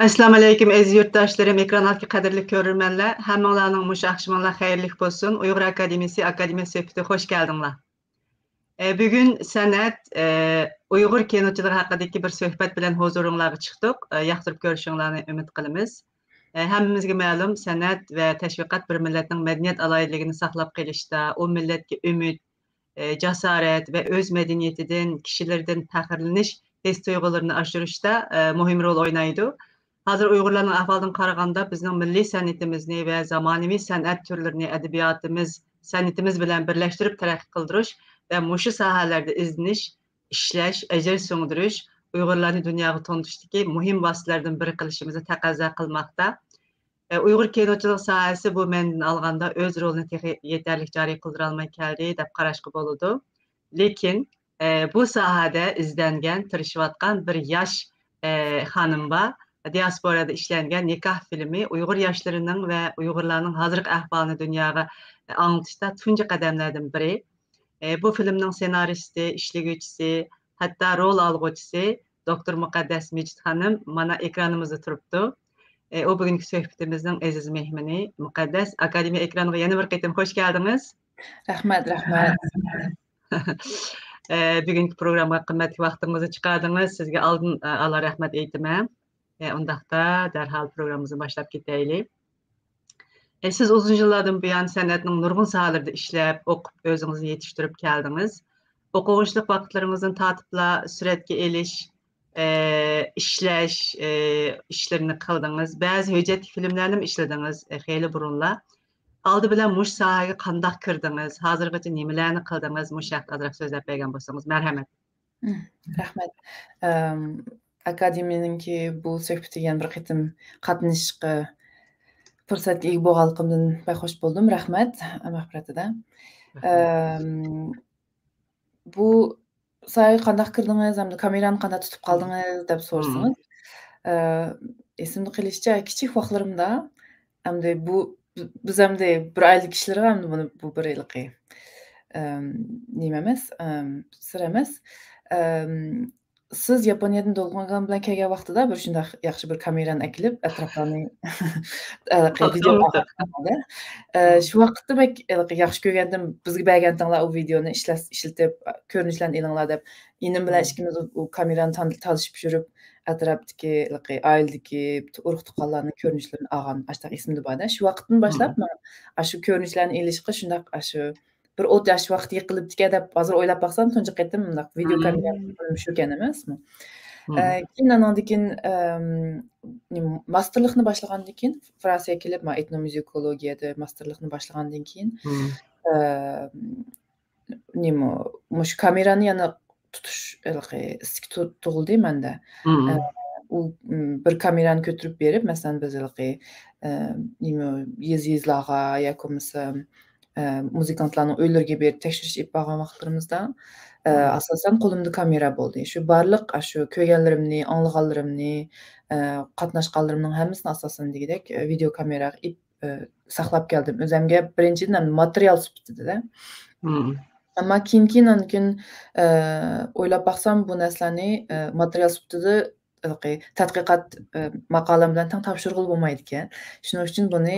Assalamu alaykum aziz yurtdoshlarım, ekranaki qadrli ko'rurmanlar. Hammanglarning mush axşamlar xayrli bo'lsin. Uyg'ur akademiyasi akademiya suhbatiga xush keldinglar. Bugun san'at, Uyg'ur kinochilari haqidagi bir suhbat bilan huzuringizga chiqdik. Yoqtirib ko'rishinglarni umid qilamiz. Hammamizga ma'lum, san'at va tashviqot bir millatning madaniyat alohidligini saqlab qolishda, o millatga umid, jasorat va o'z madaniyatidan, kishilardan faxrlanish his-tuyg'ularini oshirishda muhim rol o'ynaydi. Hazır Uygurlarning ahvolidan qaraganda bizning milliy san'atimizni va zamonaviy san'at turlarini adabiyotimiz, san'atimiz bilan birlashtirib taraqqiy qildirish va mushu sohalarda izlanish, ishlash, ajr so'ngdirish Uygurlarni dunyoga to'ntishdagi muhim vositalardan biri qilishimizni taqozo qilmoqda. Uyg'ur kinochilik sohasi bu mendan olganda o'z rolini yetarli joriy qildira olmay keldi deb qarashga bo'ladi. Lekin bu sohada izlangan, tirishayotgan bir yosh xonim bor. Diasporada ishlangan Nikoh filmi Uyg'ur yoshlarining va Uyg'urlarning hozirgi ahvolini dunyoga anglitishda tunji qadamlardan biri. Bu filmning ssenaristi, ishlaguvchisi, hatto rol olg'uvchisi doktor Muqaddas Mejid xonim mana ekranimizda turibdi. O bugungi suhbatimizning aziz mehmoni Muqaddas Akademiya ekraniga yana bir qatam xush keldingiz. Rahmat. Bugungi programmaga qimmatli vaqtingizni chiqardingiz. Sizga oldin Allah rahmat aytaman. Undaqda dərhal programımızı başlab ketəylik. Siz uzun yıllardan buyon san'atning nurg'un sohalarida ishlab, o'qib, o'zingizni yetishtirib keldingiz. O'quvchilik vaqtlaringizdan tortibla suratga elish, ishlash ishlarini qildingiz. Ba'zi hujjatli filmlarni ham ishladingiz, xeyli burunlar. Oldi bilan mush sohaga qandoq kirdingiz? Hozirgacha nimalarni qildingiz? Mush haqida ozroq so'zlab bergan bo'lsangiz, marhamat. Rahmat. Akademiyaningki bu suhbatiga yana bir qatim qatnashishga fursatga ega bo'lganligimdan baxush bo'ldim. Rahmat mag'firatida. Bu sohaga qandoq kirdingiz, hamda kamerani qanday tutib qoldingiz deb so'rasangiz, esimda qolishicha kichik vaqtlarimda hamda bu biz hamda bir oylik ishlar hamda bu bir yillik nima emas, sir emas. Siz Yaponiyadan dolg'ongan bilan kelgan vaqtida bir shunday yaxshi bir kamerani akilib, atroflarni video shu vaqtda yaxshi ko'rgandim. Bizga bergantinglar u videoni ishlatib, ko'rinishlarni elinglar deb. Inim bilan ikkimiz u kamerani talishib yurib, atrofdagi oiladagi urug' tuqqanlarning ko'rinishlarini olgan, ashta esimda bor-da. Shu vaqtdan boshlab men shu ko'rinishlarni elishga shunday bir o't yosh vaqt yiqilibdi deb hozir o'ylab baqsam, tunji qatim bunday video kamera shu ekan emasmi? Keyin andan keyin masterlikni boshlagandan keyin Fransiyaga kelib, men etnomuzikologiyada masterlikni boshlagandan keyin shu kamerani yana tutish istik tug'ildi menda. U bir kamerani ko'tarib berib, masalan biz yezlarga yoki bo'lmasa muzikantlarning uylariga berib tekshirish olib borgan vaqtlarimizda asosan qo'limda kamera bo'ldi. Shu barliq shu ko'rganlarimni, anglaganlarimni, qatnashganlarimning hammasini asosan degidek video kameraga saqlab keldim. O'zimga birinchidan material sifatida. Ammo keyin o'ylab baqsam bu narsalarni material sifatida tadqiqot maqolam bilan topshirib bo'lmaydi ekan. Shuning uchun buni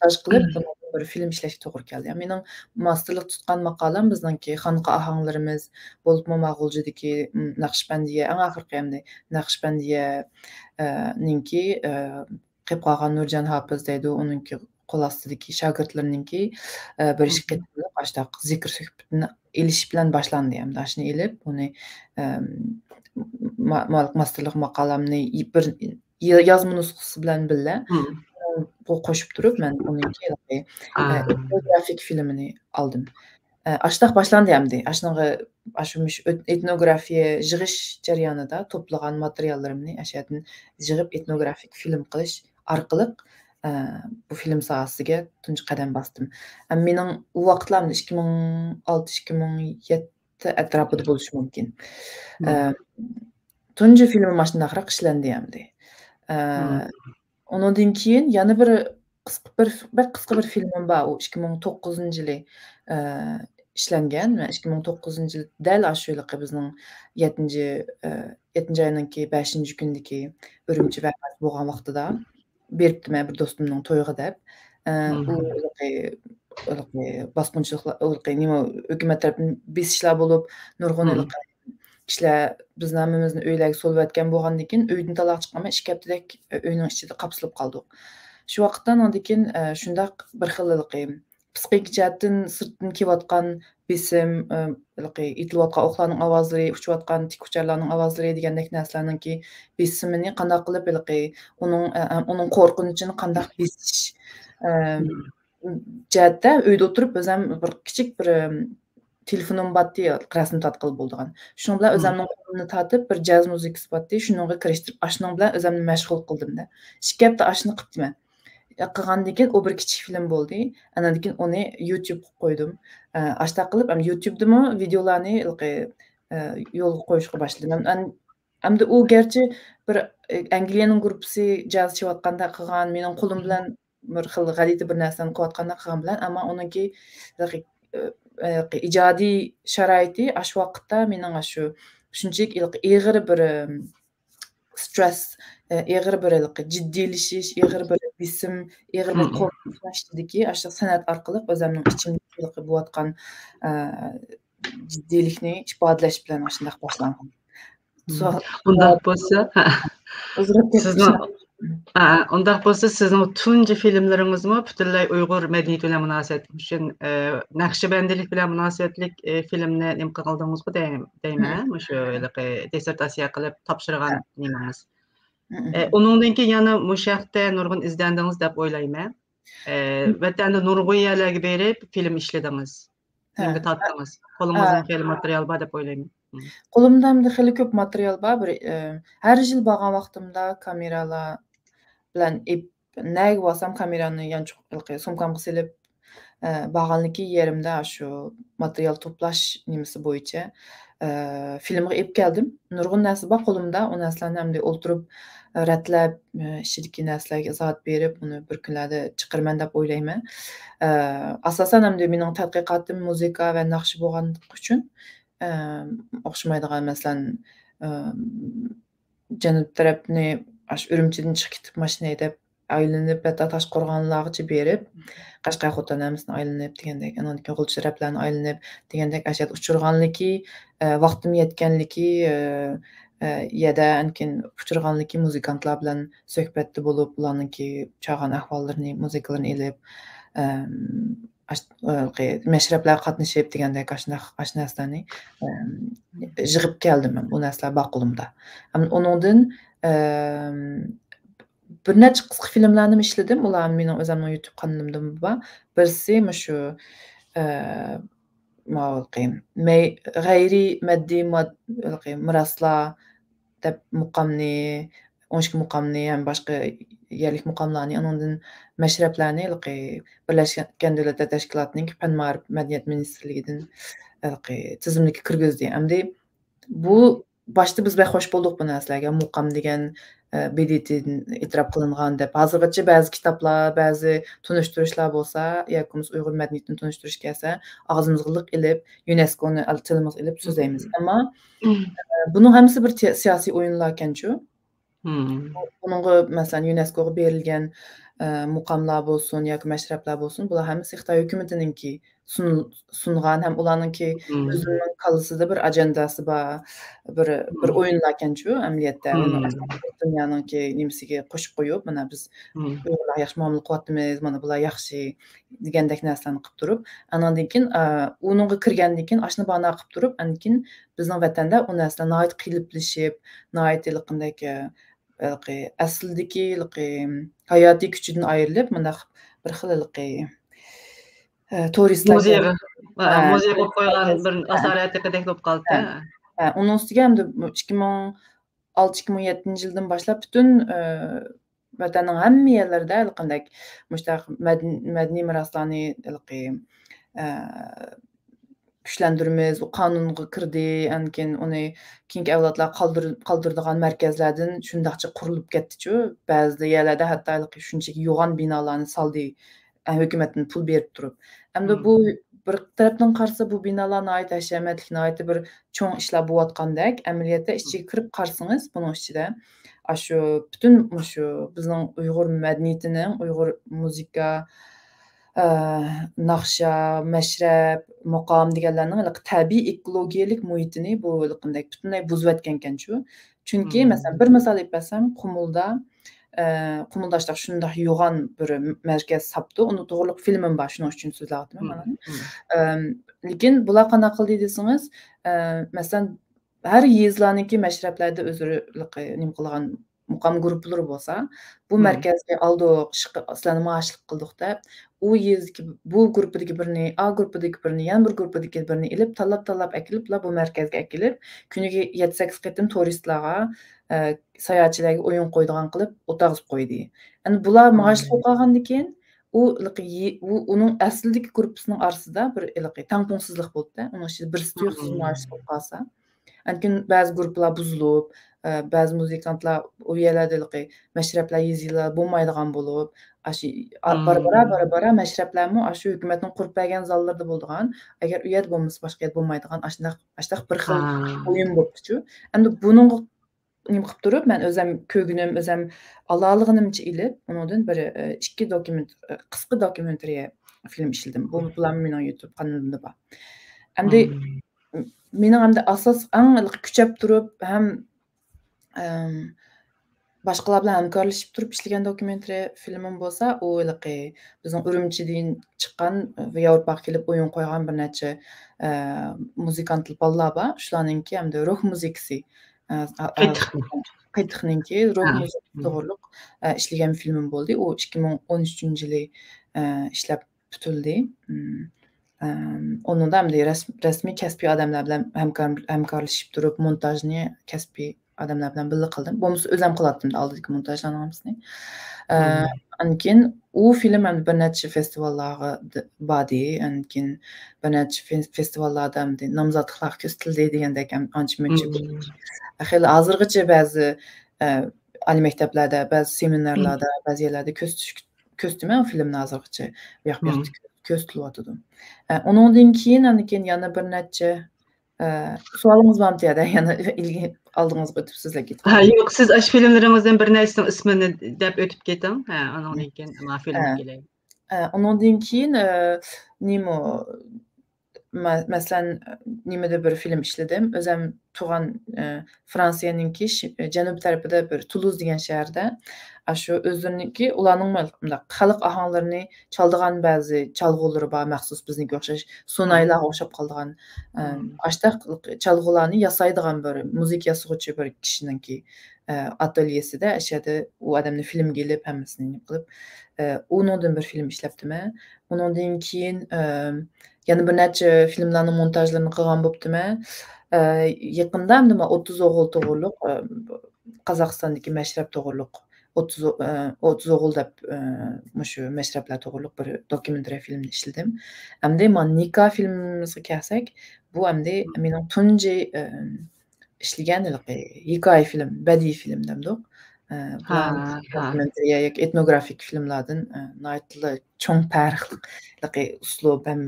tash qilib bir film ishlashga to'g'ri keldi. Mening masterlik tutgan maqolam bizningki xonqa ohanglarimiz bo'libmi Mo'g'uljidagi Naqshbandiya, eng oxirgi hamda Naqshbandiya ninki qilib qolgan Nurjan Hofiz deydi, uningki qo'l ostidagi shogirdlarninki bir ish qilib, boshda zikr suhbatini elish bilan boshlandi. Hamda shuni elib, uni masterlik maqolamni bir yozma nusxasi bilan birga qo'shib turib, men uningki etnografik filmini oldim. Ashtaq boshlandi hamda. Shu etnografiya yig'ish jarayonida to'plagan materiallarimni ashyadan yig'ib etnografik film qilish orqali bu film sohasiga tunji qadam bosdim. Mening u vaqtlarim 2006-2007 atrofida bo'lishi mumkin. Tunji filmim mashunaqroq ishlandi hamda. Ondan keyin yana qisqa bir filmim bor. U 2009-yili ishlangan. 2009 yil dal ashuliqi bizning 7 ayninki 5 kundagi Urumchi vaqasi bo'lgan vaqtida beribdim bir do'stimning to'yiga deb. U bosqinchiliklar nima hukumat tarafidan besishlar bo'lib, nurg'un kishilar bizni hammamizni uylarga so'layotgan bo'lgandan keyin uydan taloq chiqmay 2 haftadak uyning ichida qapsilib qoldik. Shu vaqtdan ondan keyin shundaq bir xil psixik jihatdan sirtdan kelayotgan besim, itilayotgan o'qlarning ovozlari, uchayotgan tikucharlarning ovozlari degandek narsalarninki besimini qanday qilib uning qo'rqinchini qanday besish jihatda uyda o'tirib o'zim bir kichik bir telefonim batdi, rasm tatqil bo'ldigan. Shuning bilan o'zimning qo'limni tatib bir jaz muzikasi batdi, shuningga kirishtirib, ashning bilan o'zimni mashg'ul qildim-da. 2 hafta ashni qildim. Qilgandan keyin u bir kichik film bo'ldi. Andan keyin uni YouTube qo'ydim. Ashta qilib, ham YouTube'dimi videolarni yo'lga qo'yishga boshladim. Hamda u gerçi bir Angliyaning gruppasi jaz chayotganda qilgan, mening qo'lim bilan bir xil g'alati bir narsani qilayotganda qilgan bilan, ammo uningki ijodiy sharoiti shu vaqtda mening shu shunchalik ig'ir bir stress, ig'ir bir jiddiylashish, ig'ir bir besim, ig'ir bir qo'rqinchlikki, shu san'at orqali o'zimning ichimda bo'layotgan jiddiylikni ifodalash bilan shunday boshlangan. Undaq bo'lsa, undaq bo'lsa sizning tunji filmlaringizmi butunlay Uyg'ur madaniyati bilan munosabatli uchun Naqshbandilik bilan munosabatlik filmni nima qildingizmi deyman, shu dissertatsiya qilib topshirgan nemangiz. Uningdan keyin yana mushaqda nurg'un izlandingiz deb o'ylayman. Vatanda nurg'un yerlarga berib film ishladingiz. Filmga tortdingiz. Qo'lingizda xeyli material bor deb o'ylayman. Qo'limda ham xeyli ko'p material bor. Har yil borgan vaqtimda kameralar bilan nega bo'lsam kamerani yanchoq sumkamga silib borganligi yerimda shu material to'plash nimasi bo'yicha filmga olib keldim. Nurg'un narsa bor qo'limda. U narsalarni ham o'ltirib ratlab, ichidagi narsalarga izoh berib, uni bir kunlarda chiqarman deb o'ylayman. Asosan ham mening tadqiqotim muzika va naqsh bo'lganligi uchun o'xshamaydigan masalan janub tarafni Urumchidan chiqib ketib mashina haydab aylanib Toshqo'rg'onlargacha berib Qashqar xotinamizni aylanib degandek, andan keyin G'ulsharablarni aylanib degandek ashad uchirganligi, vaqtim yetganligi yada ankin uchirganligi muzikantlar bilan suhbatda bo'lib, ularningki chog'an ahvollarini, muzikalarni elib mashrablar qatnashib degandek narsalarni yig'ib keldim men. Bu narsalar bor qo'limda. Uningdan bir necha qisqa filmlarni ishladim. Ular mening o'zimning YouTube kanalimda bor. Birisi shu g'ayri moddiy miroslar deb muqomni 12 muqomni ham boshqa yerlik muqomlarni, undan mashrablarni Birlashgan Davlatlar Tashkilotining Fan-ma'rif madaniyat ministrligidan tizimga kirgizdi. Hamda bu boshda biz xo'sh bo'ldik bu narsalarga. Muqom degan BDTdan e'tirof qilingan deb. Hozirgacha ba'zi kitoblar, ba'zi tunishtirishlar bo'lsa, yoki Uyg'ur madaniyatini tunishtirish kelsa, og'zimizga liq ilib, UNESCOni tilimiz ilib so'zlaymiz. Ammo buning hammasi bir siyosiy o'yinlar ekan-ku. Buningga masalan UNESCOga berilgan muqomlar bo'lsin yoki mashrablar bo'lsin, bular hammasi Xitoy hukumatiningki sungan, ham ularningki o'zining qalbisida bir ajandasi bor, bir o'yinlar ekan-ku amaliyotda. Dunyoninki nimasiga qo'shib qo'yib, mana biz Uyg'urlar yaxshi muomala qilyapmiz, mana bular yaxshi degandek narsalarni qilib turib, andan keyin uningga kirgandan keyin ashni bana qilib turib, andan keyin bizning vatanda u narsalar nihoyat qiyinlashib, nihoyat aslidagi hayotiy kuchidan ayrilib, mana bir xil turistlar muzeyga qo'yib qo'ygan bir asoratidek bo'lib qoldi. Uning ustiga ham 2006-2007 yildan boshlab butun vatanning hamma yerlarida qanday mushtaq madaniy meroslarni kuchlantiramiz, u qonunga kirdi, ankin uni keyingi avlodlar qoldiradigan markazlardan shundaqcha qurilib ketdi-ku. Ba'zi yerlarda hatto shunchaki yo'g'on binolarni soldi, hukumatdan pul berib turib. Hamda bu bir tarafdan qarsa bu binalar nəhayət həşəmətlik, nəhayət bir çoğ işlər bolayotgandək, əməliyyatda içiga kirib qarsanız, bunun içində şu bütün şu bizning Uyg'ur madaniyatining, Uyg'ur musiqa, naqsha, mashrab, maqom deganlarning tabiiy ekologiyalik muhitini bu qanday butunlay buzib o'tgan ekan shu. Chunki masalan bir misol aytsam, Qumuldaşda şundaq yoğan bir mərkəz sapdı. Onu to'g'riliq filmim bor, shuning uchun so'zlayapman mana. Lekin bular qanaqa qildi desangiz, masalan, har yezlarniki mashrablarda o'ziliq nima qilgan muqam guruhlari bo'lsa, bu markazga oldiq, sizlarni ma'ashlik qildiqda, u yezdagi bu guruhdagi birini, A guruhdagi birini, yana bir guruhdagi birini ilib, tanlab akilib, bu markazga akilib, kuniga 7-8 qatim turistlarga sayohatchilarga o'yin qo'ydigan qilib o'tag'izib qo'ydi. Endi bular ma'ashlik qolgandan keyin uning aslidagi gruppasining orasida bir tangpungsizlik bo'ldi-da. Uning ichida birisi tuyuqsiz ma'ashlik bo'lib qolsa, lekin ba'zi guruhlar buzilib, ba'zi muzikantlar u yerlarda mashrablar yezilar bo'lmaydigan bo'lib, bara mashrablarmi shu hukumatning qurib bergan zallarda bo'ldigan, agar u yer bo'lmasa boshqa yer bo'lmaydigan ashnaq bir xil o'yin bo'libdi-chu. Endi buning nima qilib turib, men o'zim ko'ginim, o'zim alolig'inimcha ilib, undan bir 2 qisqa dokumentariya film ishladim. Bular mening YouTube kanalimda bor. Endi mening hamda asos eng kuchab turib, ham boshqalar bilan hamkorlashib turib ishlagan dokumentariya filmim bo'lsa, u bizning Urumchidan chiqqan va Yevropaga kelib o'yin qo'ygan bir necha muzikantlar bolalar bor. Shularningki hamda ruh muzikasi qaytiqninki ruh muzikasi to'g'riliq ishlagan filmim bo'ldi. U 2013-yili ishlab bitildi. Onun da rasmiy kasbiy odamlar bilan hamkorlashib turib, montajni kasbiy odamlar bilan birga qildim. Bo'lmasa o'zim qilardim oldingi montajlarni hammasini. Ankin u film ham bir necha festivallarga bordi, ankin bir necha festivallarda nomzodliklar ko'rsatildi degandek ancha-muncha. Xeyli hozirgacha ba'zi oliy maktablarda, ba'zi seminarlarda, ba'zi yerlarda ko'rsatdim filmni hozirgacha. Bu yoq ko'rsatilyotdi. Undan keyin yana bir necha sualınız var mı diye de yani ilgi aldığınız ötüp sizle gittim. Yok siz aş filmlerimizden bir neysinin ismini dep ötüp gittim. Ondan keyin ama film geleyim. Ondan keyin nimo mesela nimede bir film işledim. Özüm tuğan Fransa'nınki Janub tarafında bir Toulouse degan şehirde. Şu özleriniki ularning xalq ahanglarini çaldıgan ba'zi çalg'ulari bor, maxsus bizniki o'xshash sonaylar o'xshab qolgan. Ashtaq çalg'ularni yasaydigan bir muzik yasag'uvchi bir kishiningki atölyesida ashada u odamni film kelib hammasini qilib, undan bir film ishlabdim. Undan keyin yana bir necha filmlarni montajlarini qilgan bo'libdim. Yaqinda 30 o'g'il to'g'riliq Qozog'istondagi mashrab to'g'riliq 30 o'g'il deb shu mashrablar to'g'riliq bir dokumentariya filmni ishladim. Hamda men Nika filmimizga kelsak, bu hamda mening tunji ishlagan hikoya film, badiiy film demdik. Dokumentariya yoki etnografik filmlardan naytli cho'ng tarixli uslub ham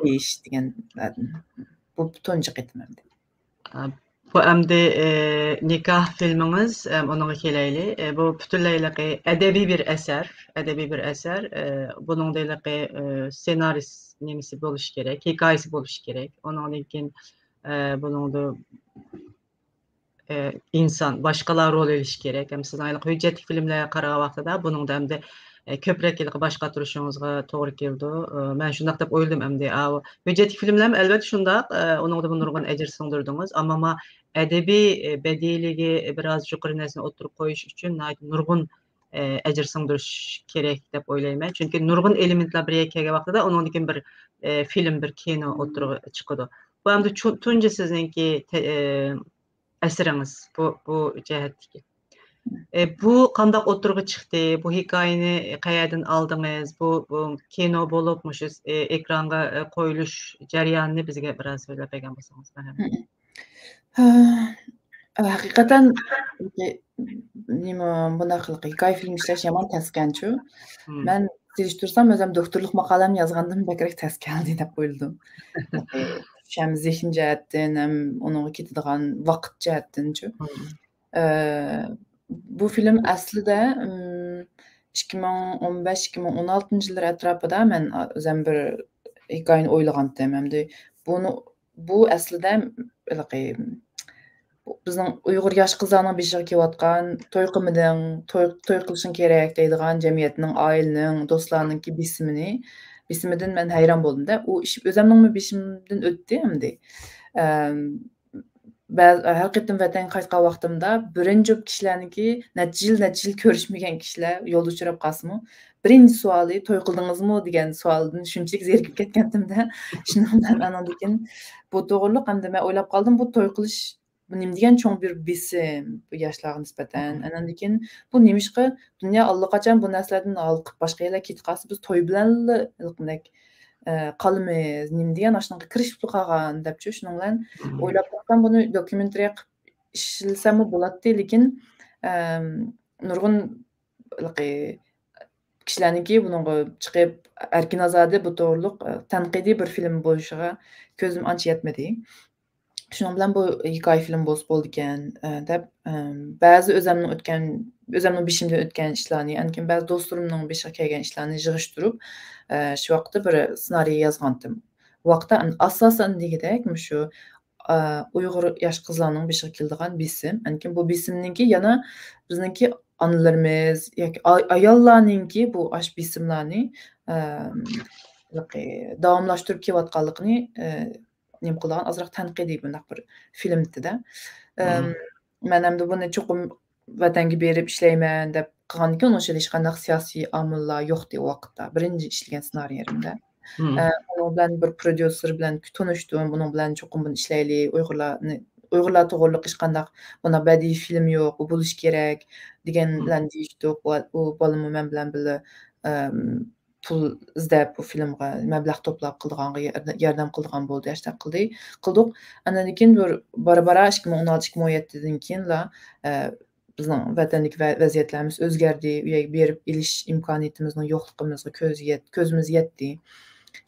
ish deganlardan bu tunji qitimimdi. Bu əmdi nikah filmimiz onun keləyli. Bu bütünləylə ədəbi bir əsər. Bunun da senarist nemisi buluş gerek, hikayesi buluş gerek. Onun için bunun da insan, başqalar rol eliş gerek. Sizin aylık hüccetlik filmlərə qarağa vaxtıda bunun da əmdi köprək başqa turuşunuzğa to'g'ri keldi. Men shundaq deb o'yladim endi. Hüccetlik filmlar albatta shundaq, onun da nurg'un ajr singdirdingiz. Ammo ədəbi bədiligi biraz yuqori nəzərə oturub qoyuş üçün nurg'un ajr singdirish kerak deb o'ylayman. Chunki nurg'un elementlar bir kelgan vaqtida undan bir film, bir kino o'tirib chiqadi. Bu hamda tunji sizningki əsəriniz bu cəhətdəki. Bu qandaq oturğu çıxdı? Bu hikayəni qayerdən aldınız? Bu kino bo'lib, şu ekranga qo'yilish jarayonini bizga biraz so'zlab bergan bo'lsangiz. Haqiqatan nima bunaqa hikoya film ishlash yomon kaskanchu. Men Seliştirsem özüm doktorluk maqalam yazgandan bekrek tez geldi dep oyladım. Hem zihin jihatdan hem onun ketadigan vaqt jihatdançı. Bu film aslida 2015-2016 yillar atrofida men o'zim bir hikoyani o'ylagandim. Hamda bu aslida bizning Uyg'ur yosh qizlarning beshiga kelayotgan to'y qilmading, to'y qilishing kerak deydigan jamiyatning, oilaning, do'stlarninki bisimidan men hayron bo'ldim-da. U ish o'zimning beshimdan o'tdi hamda. Har qatim vatanga qaytgan vaqtimda birinchi kishilarniki necha yil ko'rishmagan kishilar yo'lda uchrab qolsa-mu, birinchi savoli "To'y qildingizmi?" degan savoldan shunchalik zerikib ketgandimda, shundan bilan anandan bu to'g'riliq hamda men o'ylab qoldim, bu to'y qilish bu nima degan cho'ng bir besim bu yoshlarga nisbatan. Anandan keyin bu nemishqa dunyo allaqachon bu narsalardan olqib boshqa yerlarga ketib qolsa, biz to'y bilanla qalamiz, nima degan shunaqa kirishib qolgan debchi, shuning bilan o'ylab topgan buni dokumentariya qilib ishlasam bo'ladi, lekin nurg'un kishilarniki bunga chiqib erkin azodi bu to'g'riliq tanqidiy bir film bo'lishiga ko'zim ancha yetmadi. Shuning bilan bu hikoya film bo'ldi ekan deb ba'zi o'zimning beshimdan o'tgan ishlarni, ya'ni ba'zi do'stlarimning beshiga kelgan ishlarni yig'ishtirib, shu vaqtda bir ssenariy yozgandim. Bu vaqtda asosan degidek shu Uyg'ur yosh qizlarning beshiga keladigan besim, ya'ni bu besimniki yana bizningki onalarimiz yoki ayollarningki bu ash besimlarni davomlashtirib kelayotganligini nima qilgan azroq tanqidiy bundaq bir filmda. Men hamda buni cho'qim vatanga berib ishlayman deb qilgandan keyin o'sha hech qanday siyosiy omillar yo'qdi u vaqtda. Birinchi ishlagan ssenariyerimda. Onun bilan bir prodyuser bilan tanishdim. Buning bilan cho'qim buni ishlaylik, Uyg'urlar to'g'riliq hech qanday bunda badiiy film yo'q, bu bo'lish kerak degan bilan deyishdik. U bolam men bilan birga pul izlab bu filmga mablag' to'plab qildiganga yordam qildigan bo'ldi, yashta qildik. Andan keyin bir bara 2016-2017dan keyinla bizning vatandagi vaziyatlarimiz o'zgardi, u yerga berib elish imkoniyatimizning yo'qligimizga ko'zimiz yetdi.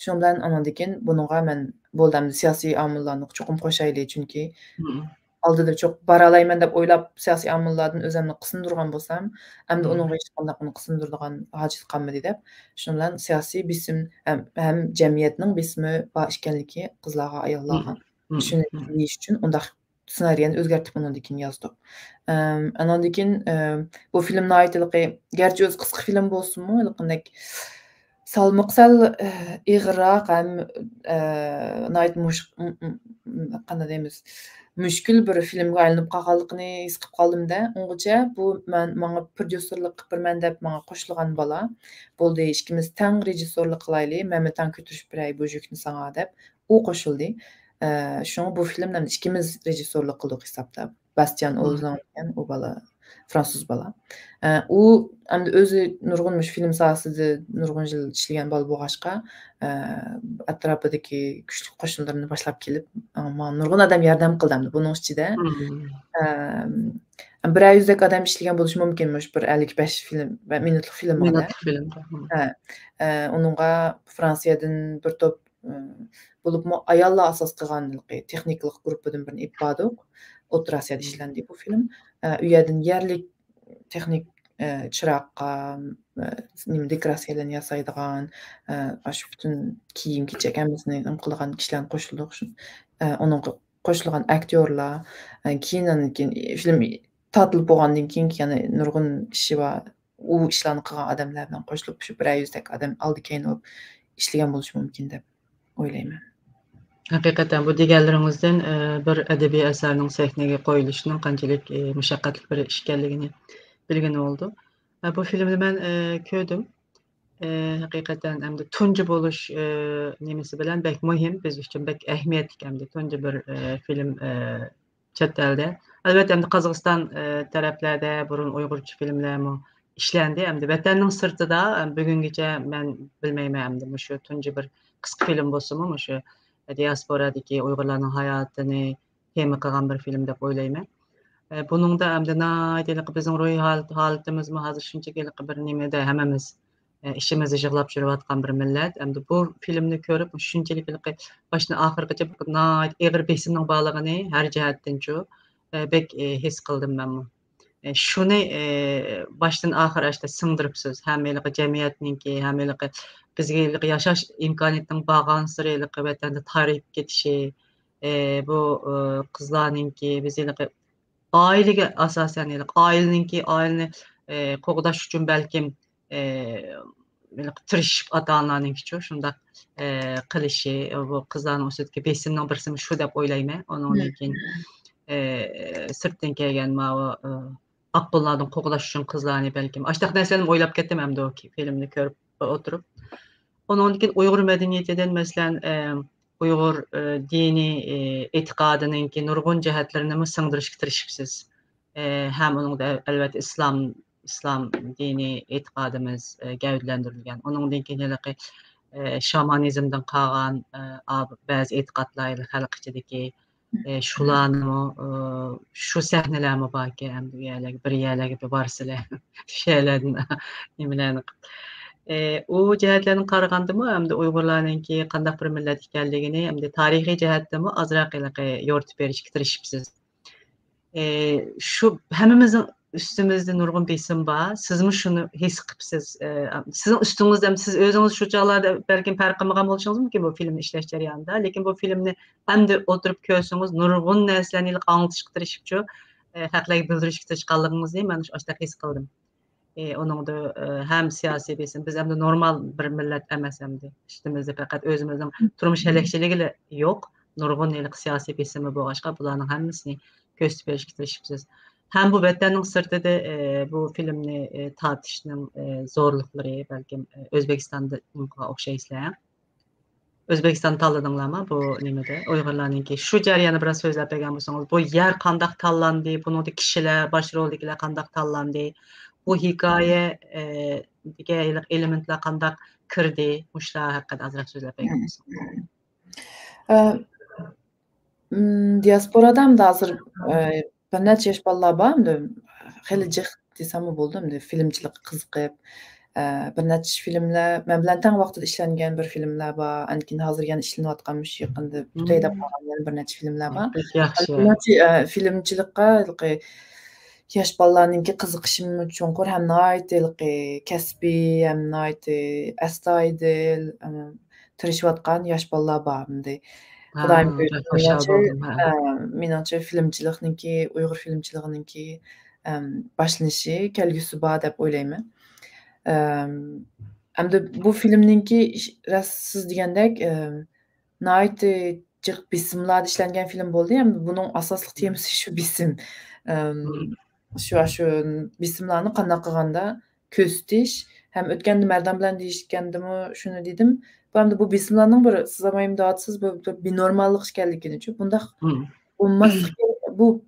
Shuning bilan andan keyin bunga men bo'ldam siyosiy omillarni cho'qim qo'shaylik, chunki oldida çok bara alayman deb o'ylab siyosiy omillardan o'zimni qisindurgan bo'lsam, endi unga hech qanday qisindiradigan hojat qolmadi deb, shuning bilan siyosiy besim ham jamiyatning besimi bor ekanligi qizlarga, ayollarga shuni deyish uchun undaq ssenariyni o'zgartib undan keyin yozdik. Andan keyin bu filmni aytiliqi garchi o'z qisqa film bo'lsin-mu, qanday salmoqsal ig'roq ham qanday deymiz, mushkul bir filmga aylanib qolganligini his qilib qoldim-da. Ungacha bu menga prodyuserlik qilibman deb menga qo'shilgan bola bo'ldi. Ikkimiz teng rejissyorlik qilaylik, men teng ko'tarib beray bu yukni sana deb u qo'shildi. Shunga bu filmdan ikkimiz rejissyorlik qildik hisobda. Bastian Ozon ekan u bola, fransuz bola. U endi o'zi nurg'un film sohasida nurg'un yil ishlagan bola bo'lg'achqa, atrofidagi kuchli qo'shinlarni boshlab kelib, nurg'un odam yordam qildi. Buning ichida 100 dak odam ishlagan bo'lishi mumkin, bir 55 minutlik film bor. Uningga Fransiyadan bir to'p bo'libmi ayollar asos qilgan texnik guruhidan birini ibadoq O'rta-Osiyada ishlandi bu film. U yerdan yerlik texnik chiroqqa dekoratsiyalarni yasaydigan, shu butun kiyim-kechak hammasini qilgan kishilarni qo'shildik. Uning qo'shilgan aktyorlar, keyin film tortilib bo'lgandan keyin yana nurg'un kishi va u ishlarni qilgan odamlar bilan qo'shilib shu 100 dak odam oldi keyin ishlagan bo'lishi mumkin deb o'ylayman. Haqiqatan bu deganlaringizdan bir adabiy asarning sahnaga qo'yilishining qanchalik mushaqqatli bir ish ekanligini bilgani oldu. Bu filmni men ko'rdim. Haqiqatan hamda tunji bo'lish nimasi bilan bek muhim, biz uchun bek ahamiyatli hamda tunji bir film chet elda. Albatta hamda Qozog'iston taraflarda burun Uyg'urcha filmlarmi ishlandi. Hamda vatanning sirtida bugungacha men bilmayman hamda shu tunji bir qisqa film bo'lsa-mu, shu diasporadagi Uyg'urlarning hayotini tema qilgan bir film deb o'ylayman. Buningda hamda bizning ruhiy holatimizmi hozir shunchaki bir nimada hammamiz işimizni yığlap жүрüp bir millet. Hem de bu filmni görüp şunçalik başına ahırgacha ağır besimning bağlığını her cihetden şu bek his kıldım ben bu. Şunu baştan ahır işte sındırıpsız. Hem cemiyetninki, hem bizge yaşaş imkaniyetinin bağansırılık ve tarayıp ketişi, bu kızlarninki bizge ailege asasen aileninki aileni qoğdaş üçün belkim tırışıp ata-analarninki şu şunda qilishi bu qizlarning ustidagi besimning birisimi shu deb o'ylayman. Ondan keyin sirtdan kelgan mana Akbollardan qo'g'lash uchun qizlarni balkim ashtaq narsalarni o'ylab ketdim hamda o filmni ko'rib o'tirib. Ondan keyin Uyg'ur madaniyatidan masalan Uyg'ur diniy e'tiqodininki nurg'un jihatlarini singdirishga tirishibsiz. Hem onunda elbette İslam dini e'tiqodimiz gavdlantirilgan. Ondan keyin şamanizmdan qolgan ba'zi e'tiqodlar xalq ichidagi şularni şu sahnelermi belki hem bir yerlerge bir varsile şeylerden nimelerni o jihatlarni qaragandimi hem de Uyg'urlarninki qandaq bir millat ekanligini hem de tarixiy jihatdami azroq yoritib berishga tirishibsiz. Şu hemimizin üstümüzde nurgun besim var. Siz mi şunu his qıpsiz? Sizin üstünüzde siz özünüz şu çağlarda belki farkımagan boluşunuz mu ki bu filmin işleş jarayonida? Lekin bu filmni endi oturup körsünüz nurgun narsalarni anlatışga tirishibçu, haqlarga bildirishga tirishganligingizni men ashta his qildim. Onun da hem siyasi besim, biz hem de normal bir millet emas hem de üstümüzde fakat özümüzün turmuş helekçiliği yok. Nurgun siyasi besimi boğaşqa bularning hammasini gösterip berishga tirishibsiz. Hem bu vatanning sirtida bu filmni tartishning zo'rliklari balkim O'zbekistonda o'xshaysizlar. O'zbekiston tanladinglarmi bu nimada Uyg'urlarninki shu jarayonni biroz so'zlab bergan bo'lsangiz, bu yer qandoq tanlandi, buningda kishilar, bosh roldagilar qandoq tanlandi, bu hikoya degan elementlar qandoq kirdi, shular haqida ozroq so'zlab bergan bo'lsangiz. Diasporadan da hozir bir necha yosh bolalar bor endi hali jiq desam bo'ldi endi filmchilik qiziqib bir necha filmlar men bilan teng vaqtida ishlangan bir filmlar bor ankin hozir yana ishlanayotganmish yaqinda butayda qolgan bir necha filmlar bor yaxshi filmchilikqa yosh bolalarninki qiziqishim chunqur ham kasbiy ham astoydil tirishayotgan yosh bolalar bor endi Xudoyim menimcha filmchilikninki Uyg'ur filmchiligininki boshlanishi kelgusi bor deb o'ylayman. Hamda bu filmninki siz degandek jiq bisimlarda ishlangan film bo'ldi ham buning asosli temasi shu bisim. Shu bisimlarni qanday qilganda ko'zitish ham o'tganda mardan bilan deyishgandimi shuni dedim. Hem de bu bisimlarning bir siz amayim dağıtsız bir normallik ekanligini chu bundaq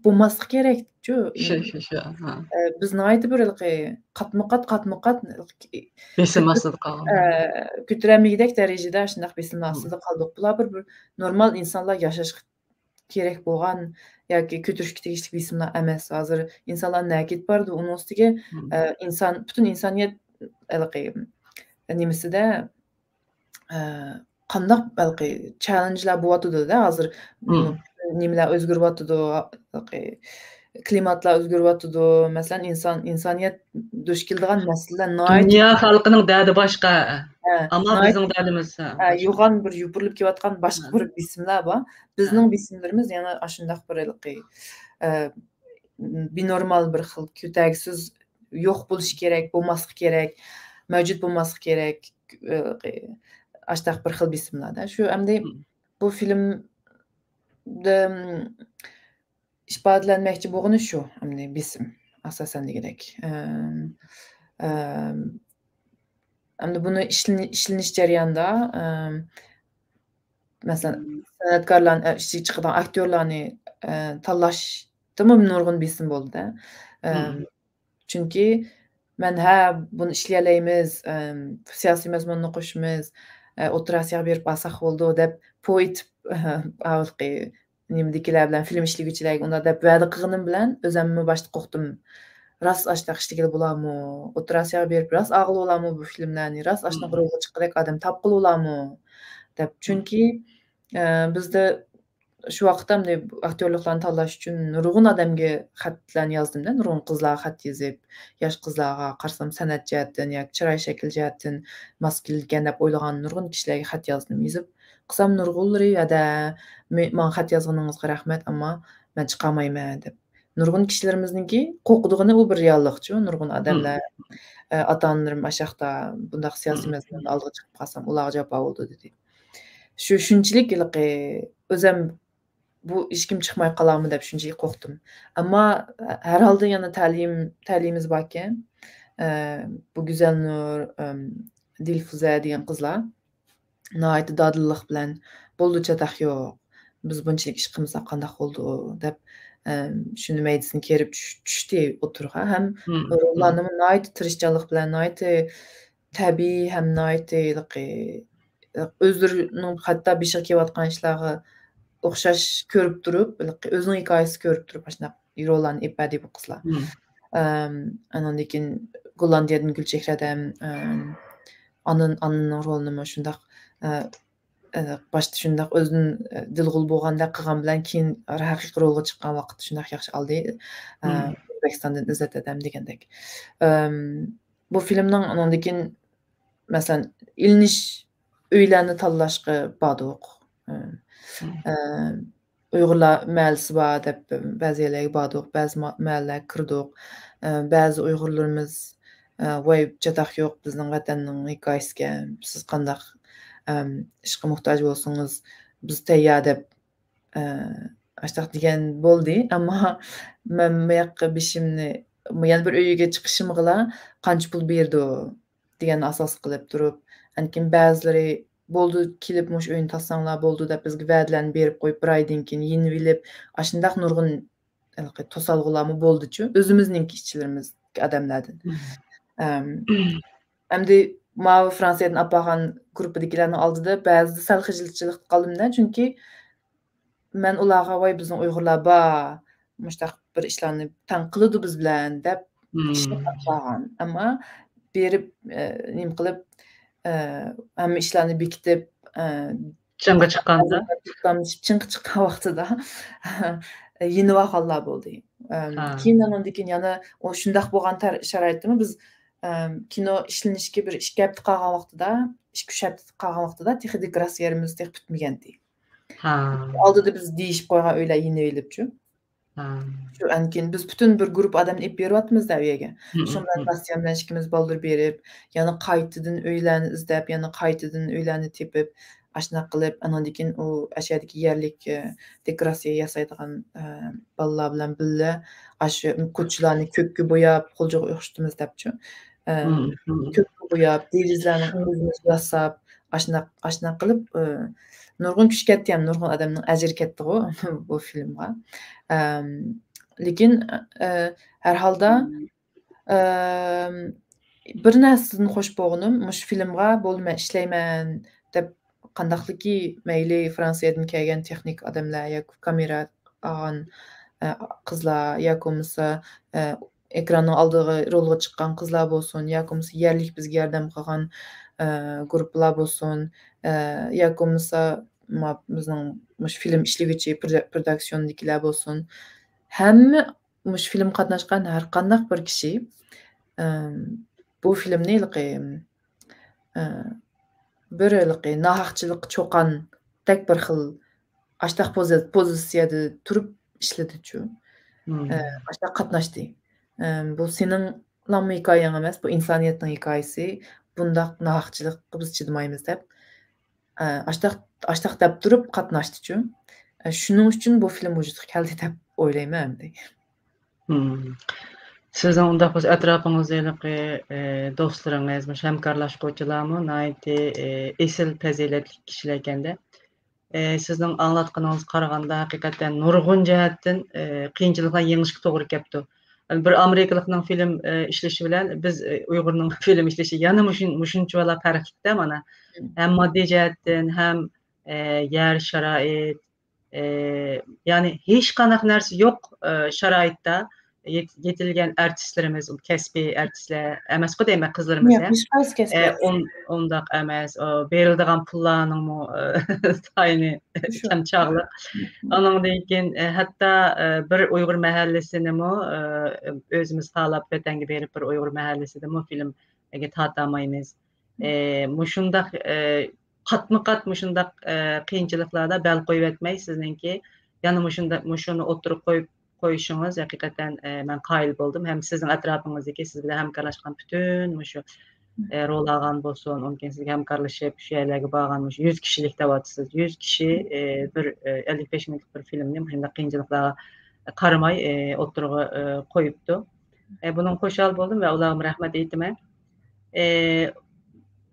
bo'lmaslik kerak chu. Biz nihoyatda bir qatma-qat besim ostida qolgan. Ko'taramigidek darajada shunday besimlar ostida qoldik. Bular bir normal insonlar yashash kerak bo'lgan yoki ko'tarishga tegishli besimlar emas. Hozir insonlar nakit bordi, uning ustiga butun insoniyat nimasida qandaq balki challenge'lar bo'lyotdi-da hozir nimalar o'zgaryotdi, klimatlar o'zgaryotdi. Masalan, insoniyat duch keladigan masalalar dunyo xalqining dardi boshqa. Ammo bizning dardimiz yo'g'on bir yupirilib kelayotgan boshqa bir bisimlar bor. Bizning bisimlarimiz yana shunday bir binormal bir xil ko'taksiz yo'q bo'lishi kerak, bo'lmaslik kerak, mavjud bo'lmaslik kerak. Ashtaq bir xil bisimlarda. Shu hamda bu filmda ifodalanmoqchi bo'lgani shu, hamda bisim asosan degandek. Hamda buni ishlanish jarayonida masalan san'atkorlarni ishga chiqadigan aktyorlarni tanlashdimi nurg'un bisim bo'ldi-da. Chunki men buni ishlayalaymiz, siyosiy mazmunni qo'shimiz, o'tirasiga berib olsak bo'ldi deb poetib nimadagilar bilan film ishlovchilarga unda deb va'da qilganim bilan o'zimni boshda qo'rqdim. rast aştaq işligil bulamı, oturasya berip rast ağıl olamı bu filmlerni, rast aştaq ruhu çıqırek adam tapqıl olamı dep. Çünki bizde şu vaqtda aktyorluqlarni tanlash uchun nurg'un odamga xatlarni yozdim-da, nurg'un qizlarga xat yozib, yosh qizlarga qarsam san'at jihatdan yoki chiroy shakl jihatdan mos kelgan deb o'ylagan nurg'un kishilarga xat yozdim. Yozib qilsam nurg'unlari "Ada, menga xat yozganingizga rahmat, ammo men chiqolmayman" deb. Nurg'un kishilarimizniki qo'rqdig'ini u bir reallikchu, nurg'un odamlar ota-onalarim aşaqda bundaq siyosiy masalalarni oldiga chiqib qolsam ularga jafo bo'ldi dedi. Shu shunchalik o'zim bu hech kim chiqmay qolarmi deb shunchalik qo'rqdim. Ammo har holda yana ta'limimiz bor ekan. Bu Go'zalnur, Dilfuza degan qizlar nihoyatda dodillik bilan bo'ldi chataq yo'q. Biz bunchalik ish qilmasak qandaq bo'ldi deb shuni maydasini kerib tushdi o'tirg'a. Ham rollarni nihoyat tirishchanlik bilan, nihoyat tabiiy ham nihoyat o'zlarining hatto beshiga kelayotgan ishlarga o'xshash ko'rib turib, o'zining hikoyasini ko'rib turib shunaqa rollarni ipadi bu qizlar. Andan keyin Gollandiyadan Gulchehradam ananing rolini shundaq başta shundaq o'zining dilg'ul bo'lganda qilgan bilan keyin haqiqiy rolga chiqqan vaqt shundaq yaxshi oldi. O'zbekistondan Izzat Adam degandek. Bu filmning andan keyin masalan ilinish uylarni tanlashga bordiq. Uyg'urlar mahallasi bor deb ba'zi yerlarga bordiq, ba'zi mahallalarga kirdik. Ba'zi Uyg'urlarimiz voy chataq yo'q bizning vatanning hikoyasiga, siz qandaq ishqa muhtoj bo'lsangiz biz tayyor deb ashtaq degan bo'ldi. Ammo men bu yoqqa beshimni yana bir uyga chiqishimga qancha pul berdi deganni asos qilib turib, lekin ba'zilari bo'ldi kelib mush o'yin tassanglar bo'ldi deb bizga va'dalarni berib qo'yib bir oydan keyin yenib ilib ashundaq nurg'un to'salg'ularmi bo'ldi-chu, o'zimizning ishchilarimiz odamlardan. Endi Mavi Fransiyadan apagan gruppidagilarning oldida ba'zida sal xijilchilik qildim-da, chunki men ularga voy bizning Uyg'urlar bor, mushtaq bir ishlarni tanqiladi biz bilan deb ishlatgan. Ammo berib nim qilib hamma ishlarni bekitib Chang'a chiqqanda ching'i chiqqan vaqtida yenib olganlar bo'ldi. Keyin keyin yana o shundaq bo'lgan sharoitda biz kino ishlanishga bir 2 hafta qolgan vaqtida, 2-3 hafta qolgan vaqtida texnik dekoratsiyamiz bitmagandi. Oldida biz deyishib qo'ygan uylar yenib elibchu. Shu keyin biz butun bir guruh odamni ib beryapmiz-da uyaga. Shundan Bastian bilan ikkimiz baldur berib, yana qaytadan uylarni izlab, yana qaytadan uylarni tepib, ashuna qilib, andan keyin u ashadagi yerlik dekoratsiya yasaydigan bolalar bilan birga ashu ko'chalarni ko'kka bo'yab, qo'ljoq o'xshatamiz debchu. Ko'kka bo'yab, derizlarni o'zimiz yasab, ashuna qilib nurg'un kuch ketdi ham, nurg'un odamning ajri ketdi-ku bu filmga. Lekin har holda bir narsadan xush bo'lganim, mush filmga bo'lmay ishlayman deb qandaqliki mayli Fransiyadan kelgan texnik odamlar yoki kamera olgan qizlar yoki bo'lmasa ekranning oldiga rolga chiqqan qizlar bo'lsin, yoki bo'lmasa yerlik bizga yordam qilgan guruhlar bo'lsin, yoki bo'lmasa bizning mush film ishlovchi produksiyondagilar bo'lsin. Hamma mush film qatnashgan har qanday bir kishi bu filmni bir nohaqchilik cho'qan tek bir xil ashtaq pozitsiyada turib ishladi-chu. Ashtaq qatnashdi. Bu sening hikoyang emas, bu insoniyatning hikoyasi. Bundaq nohaqchilikqa biz chidamaymiz deb ashtaq deb turib qatnashdi-chu. Shuning uchun bu film vujudga keldi deb o'ylayman. Sizin unda biz etrafınızdaki dostlarınız, hemkarlaşquvchilarmi, naiti esil faziletli kişiler ekende. Sizin anlatqanınız qaraganda haqiqatan nurg'un jihatdan qiyinchiliklar yengishga to'g'ri kelibdi. Bir Amerikalikning film ishlashi bilan biz Uyg'urning film ishlashi yana mushunchalar farqli-da mana. Hem moddiy jihatdan, hem yer sharoit, yani hech qanaqa narsa yo'q sharoitda yetilgan artistlarimiz, kasbiy artistlar emas-ku deyman, qizlarimiz ham. Hech qaysi kasb Ondaq emas, berildigan pullarningmi tayini kamçaqlıq. Ondan keyin hatta bir Uyg'ur mahallasinimi o'zimiz xalab vatanga berib bir Uyg'ur mahallasidami filmga tartamaymiz. Mushundaq qatma-qat mushundaq qiyinchiliklarda bel qo'yib etmay sizningki yana mushuni o'tirib qo'yishingiz haqiqatan men qoyil bo'ldim. Hem sizning atrofingizda siz bilan hamkorlashgan bütün mushu rol algan bo'lsin, ondan keyin sizga hamkorlashib shu yerlarga borgan 100 kishilik deyapsiz. 100 kishi bir 55 minutlik bir filmni shunday qiyinchiliklarga qaramay o'tirg'i qo'yibdi. Bunun qo'shal bo'ldim va ularga rahmat aytaman.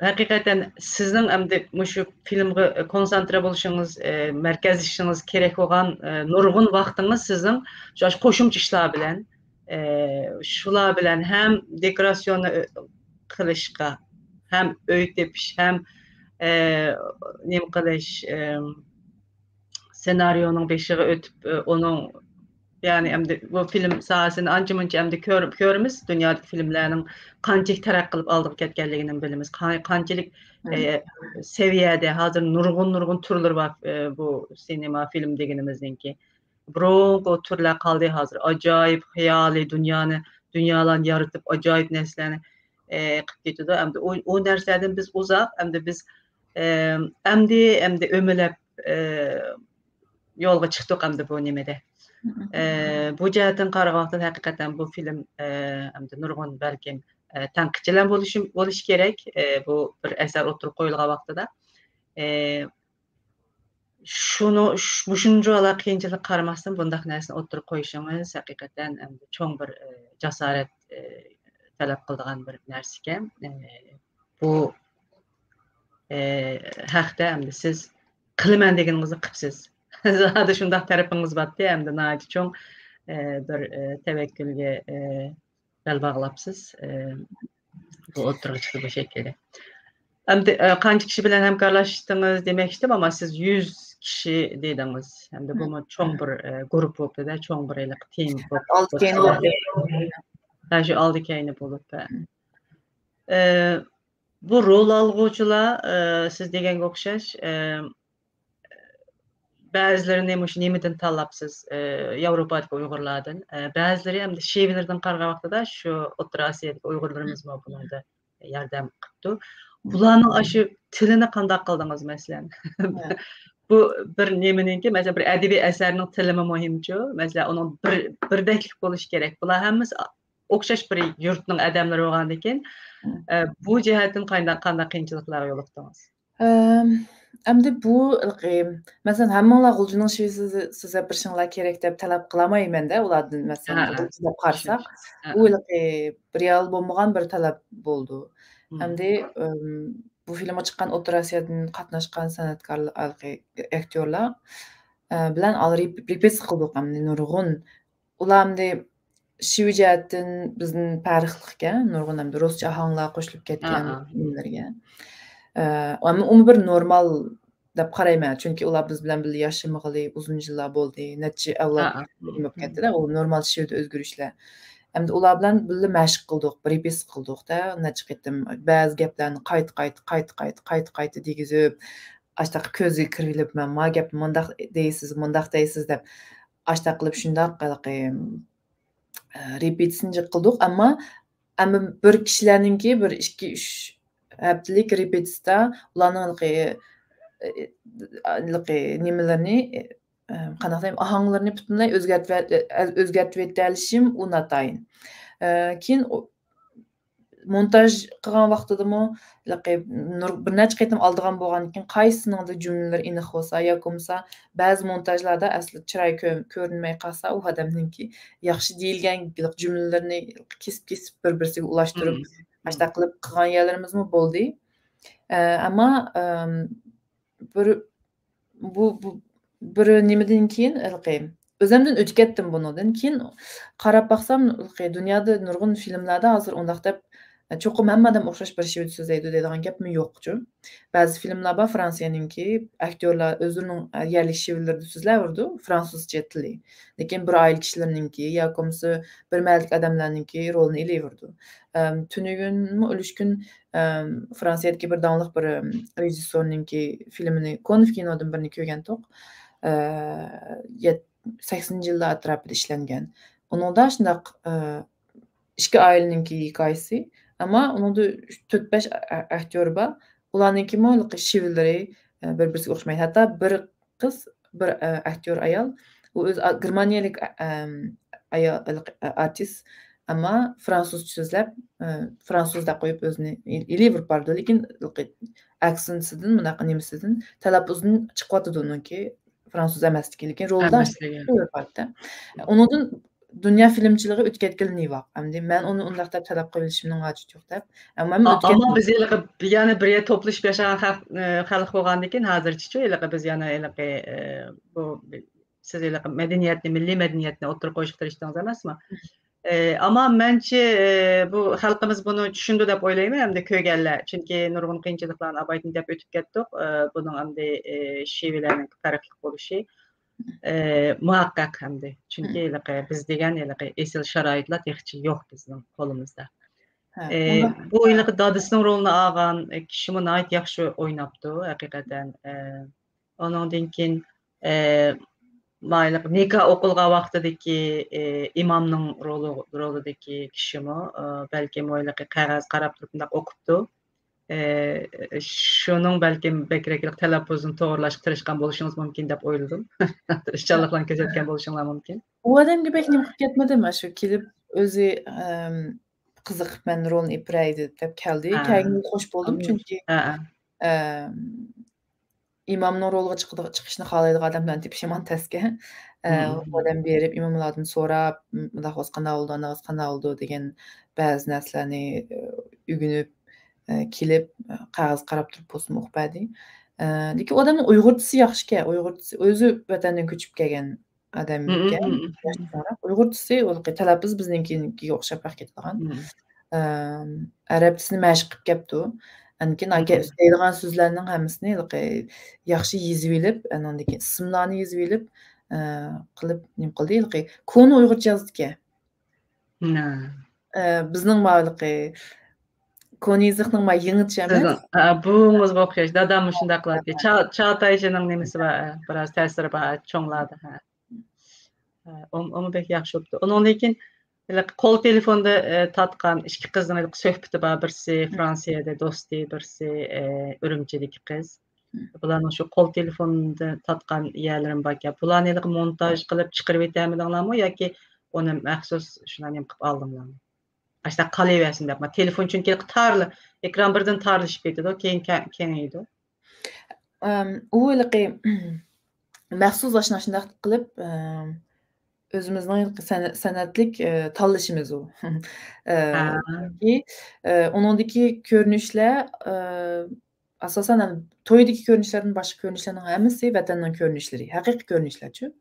Haqiqatan sizning hamda mushu filmga konsentre bo'lishingiz, markazlashishingiz kerak bo'lgan nurg'un vaqtingiz sizning shu qo'shimcha ishlar bilan, shular bilan ham dekorasyonni qilishga, ham uy tepish, ham nima qilish, senaryoning beshiga o'tib, onun yani hamda bu film sahasini ancha-muncha hamda ko'ramiz. Dunyodagi filmlarning qanchalik taraqqi qilib oldiga ketganligini bilamiz. Qanchalik seviyada hozir nurg'un turlar bor bu sinema film deganimizningki. Biroq o turlar qoldi hozir. Ajoyib xiyoliy dunyolarni yaratib ajoyib narsalarni qilib ketadi. Hamda o narsalardan biz uzoq, hamda biz hamda o'milab yo'lga chiqdik hamda bu nimada. Bu jihatdan qaraganda haqiqatan bu film hamda nurg'un balkim tanqidchilar bo'lish kerak. Bu bir asar o'tirib qo'yilgan vaqtida. Shuncha qiyinchilik qaramasdan bundaq narsani o'tirib qo'yishingiz haqiqatan cho'ng bir jasorat talab qiladigan bir narsa ekan. Bu haqda hamda siz qilaman deganingizni qilibsiz. Zaten şundaq tarafınız batdı, hem de nayet çoğun bir tevekkülge bel bağlapsız. Bu oturuğa çıktı bu şekilde. Hem de kaç kişi bilen hemkarlaştınız demek istedim ama siz 100 kişi dediniz. Hem de bu çoğun bir grup oldu da, çoğun bir team oldu. Şu aldı kayını bulup. Bu rol algıcılar siz degen okşaş. Bazıları nemeden talapsız Avrupa'daki Uygurlardan, bazıları hem de Şivilerden qarga vaqtida şu O'rta Asiyadagi Uygurlarimiz mı bunlarda yardım qildi. Bularning aşı tilini qanday qildingiz masalan? Bu bir neminingki, mesela bir adabiy asarning tilimi muhimchu, mesela onun birdeklik bo'lishi kerak. Bular hammasi o'xshash bir yurtning odamlari bo'lgandan keyin bu jihatdan qanday qiyinchiliklarga yo'liqdingiz? Endi bu masalan hammanglar g'uljining size bir shinglar kerak deb talab qilamayman-da, ulardan masalan deb qarasak, u bir real bo'lmagan bir talab bo'ldi. Endi bu filmga chiqqan O'rta Osiyodan qatnashgan san'atkorlar, aktyorlar bilan repetitsiya qildik hamda nurg'un. Ular hamda shu jihatdan bizning tarixlikka nurg'un hamda ruscha ohanglar qo'shilib ketgan filmlarga. Ama onu bir normal deb qarayman, chunki ular biz bilan birga yashamag'ili uzun yillar bo'ldi, necha avlod bo'lib ketdi-da, u normal shevda o'zgarishlar. Hamda ular bilan birga mashq qildik, repetitsiya qildik-da, necha qitim ba'zi gaplarni qayt degizib, ashta ko'ziga kirilib, "Ma gap mundaq deysiz" deb ashta qilib shundaq repetitsiya qildik, ammo bir kishilarningki bir 2-3 haftalik repetitsiya ularning nimalarni qanaqa deyman, ohanglarini butunlay o'zgartirib etishim u natayin. Keyin montaj qilgan vaqtidami bir necha qitim oldigan bo'lgandan keyin qaysiningdir jumlalar aniq bo'lsa yoki bo'lmasa ba'zi montajlarda asli chiroy ko'rinmay qolsa, u odamningki yaxshi deyilgan jumlalarni kesib bir-birisiga ulashtirib ashta qilib qilgan yerlarimizmi bo'ldi. Ammo bir nimadan keyin o'zimdan o'tib ketdim bundan keyin qarab baqsam dunyoda nurg'un filmlarda hozir undaq deb Çoxum hamma adam oxşaş bir şivil sözleydi deydigan gapmi yo'qchu. Ba'zi filmlar bor Fransiyaninki, aktyorlar özünün yerlik şivillerdi sözläberdi, fransuzca tili. Lekin bir ayıl kişilerininki ya komsa bir mällik adamlarninki rolunu eleýärdi. Tünügünmi ölüşkün Fransiyadaki bir danlyk bir rejissorninki filmini Konuf kinodan birini köýgen tok. 80-nji ýyllar atrapyda işlengen. Onunda şundaq iki aileninki hikayesi. Ama onun da 4-5 aktör var. Ularninki moýlyky şivilleri bir-birisiga oxşamaydy. Hatta bir kız, bir aktör ayal. O öz Germaniýalik artist ama fransuzca sözläp, fransuzda goýup özüni eleýär bardy. Lekin aksentsinden, munaqa nemisinden talappuzdan çykypdy onunki fransuz emasdiki. Lekin rolda bardy. Onundan dünya filmçiligi ötketkilini var. Hem men onu undaqda talap qilishimning hajati yo'q deb. Ama biz yani bir toplaşıp yaşayan halk bolgandyken hazırçı biz yani bu siz medeniyetni, milli medeniyetni oturup koyuşturuştunuz emasmi? Ama mence bu halkımız bunu düşündü dep oylayman hem köýgenler. Çünki nurgun kynçylyklaryny abaytyn dep ötüp ketdik. Bunun hem şiweleriniň taraklyk boluşy muhakkak hem de. Çünki biz degen esil şaraitler tehçi yok bizim kolumuzda. Bu dadysynyň rolunu algan kişi muny aýt ýaxşy oýnapdy hakikaten. Onundan kin maýlyk nikah okulga wagtydaki imamnyň roludaki kişimi belki moýlyk kagaz garap turup okupdy. Şunun belki bekreklik talappuzyny togurlaşyp tırışkan boluşuňyz mümkin dep oýladym. Tırışçanlykla közetken boluşuňlar mümkin. O adam gibi pek nimip ketmedimi? Şu kelip özü kızık men rolunu ipreydi dep keldi. Kägini hoş boldum çünki imamnyň rolga çykyşyny halaýdyk adamdan tipişman teske. O adam berip imamlardan sorap, mundaq osqanda oldu degen bäzi näslerini ügünüp kelip kagaz garap turup bolsun okupady. Lekin o adamyň uýgurçysy ýaxşyke, uýgurçysy özü wetenden köçüp kelgen adam eken. Uýgurçysy ol talappuz bizninkiňkiге okşap ketdigan. Arab tilini mäşq qilip kepdi. Ankin söýdigan sözleriniň hemmisini ýaxşy ýezip elip, anandaki ismlaryny ýezip elip, qılıp nim qildi. Konu uýgurça ýazdyke. Bizning maýlyky konu ýazyknyň ma ýeňitçe emas. Buňyz okşaş, dadam şundaq qiladi. Çağatayjynyň nemesi bar, biraz täsiri bar, çoňlady. Onu pek ýaxşy opdy. Ondan lekin kol telefonda tatkan iki kızın söhbeti bar, birisi Fransiýada dosty, birisi Ürümçideki kız. Bularning şu kol telefonda tatkan ýerlerim bar. Bularny montaj qılıp çykyryp etämediňlermi ýa-ki onu məxsus şuna nem qıp aldymlarmy? Aşda qalaýbersin dep. Telefon çünki tarly, ekran birden tarlyşyp ketdi, keyin keňeýdi. O məxsus aşnaşyndaq qılıp özümüzden sanatlik tanlaşımız o. Onundaki görünüşler asasen toydaki görünüşlerden başka görünüşlerin hemisi vatanın görünüşleri. Hakiki görünüşler çünkü.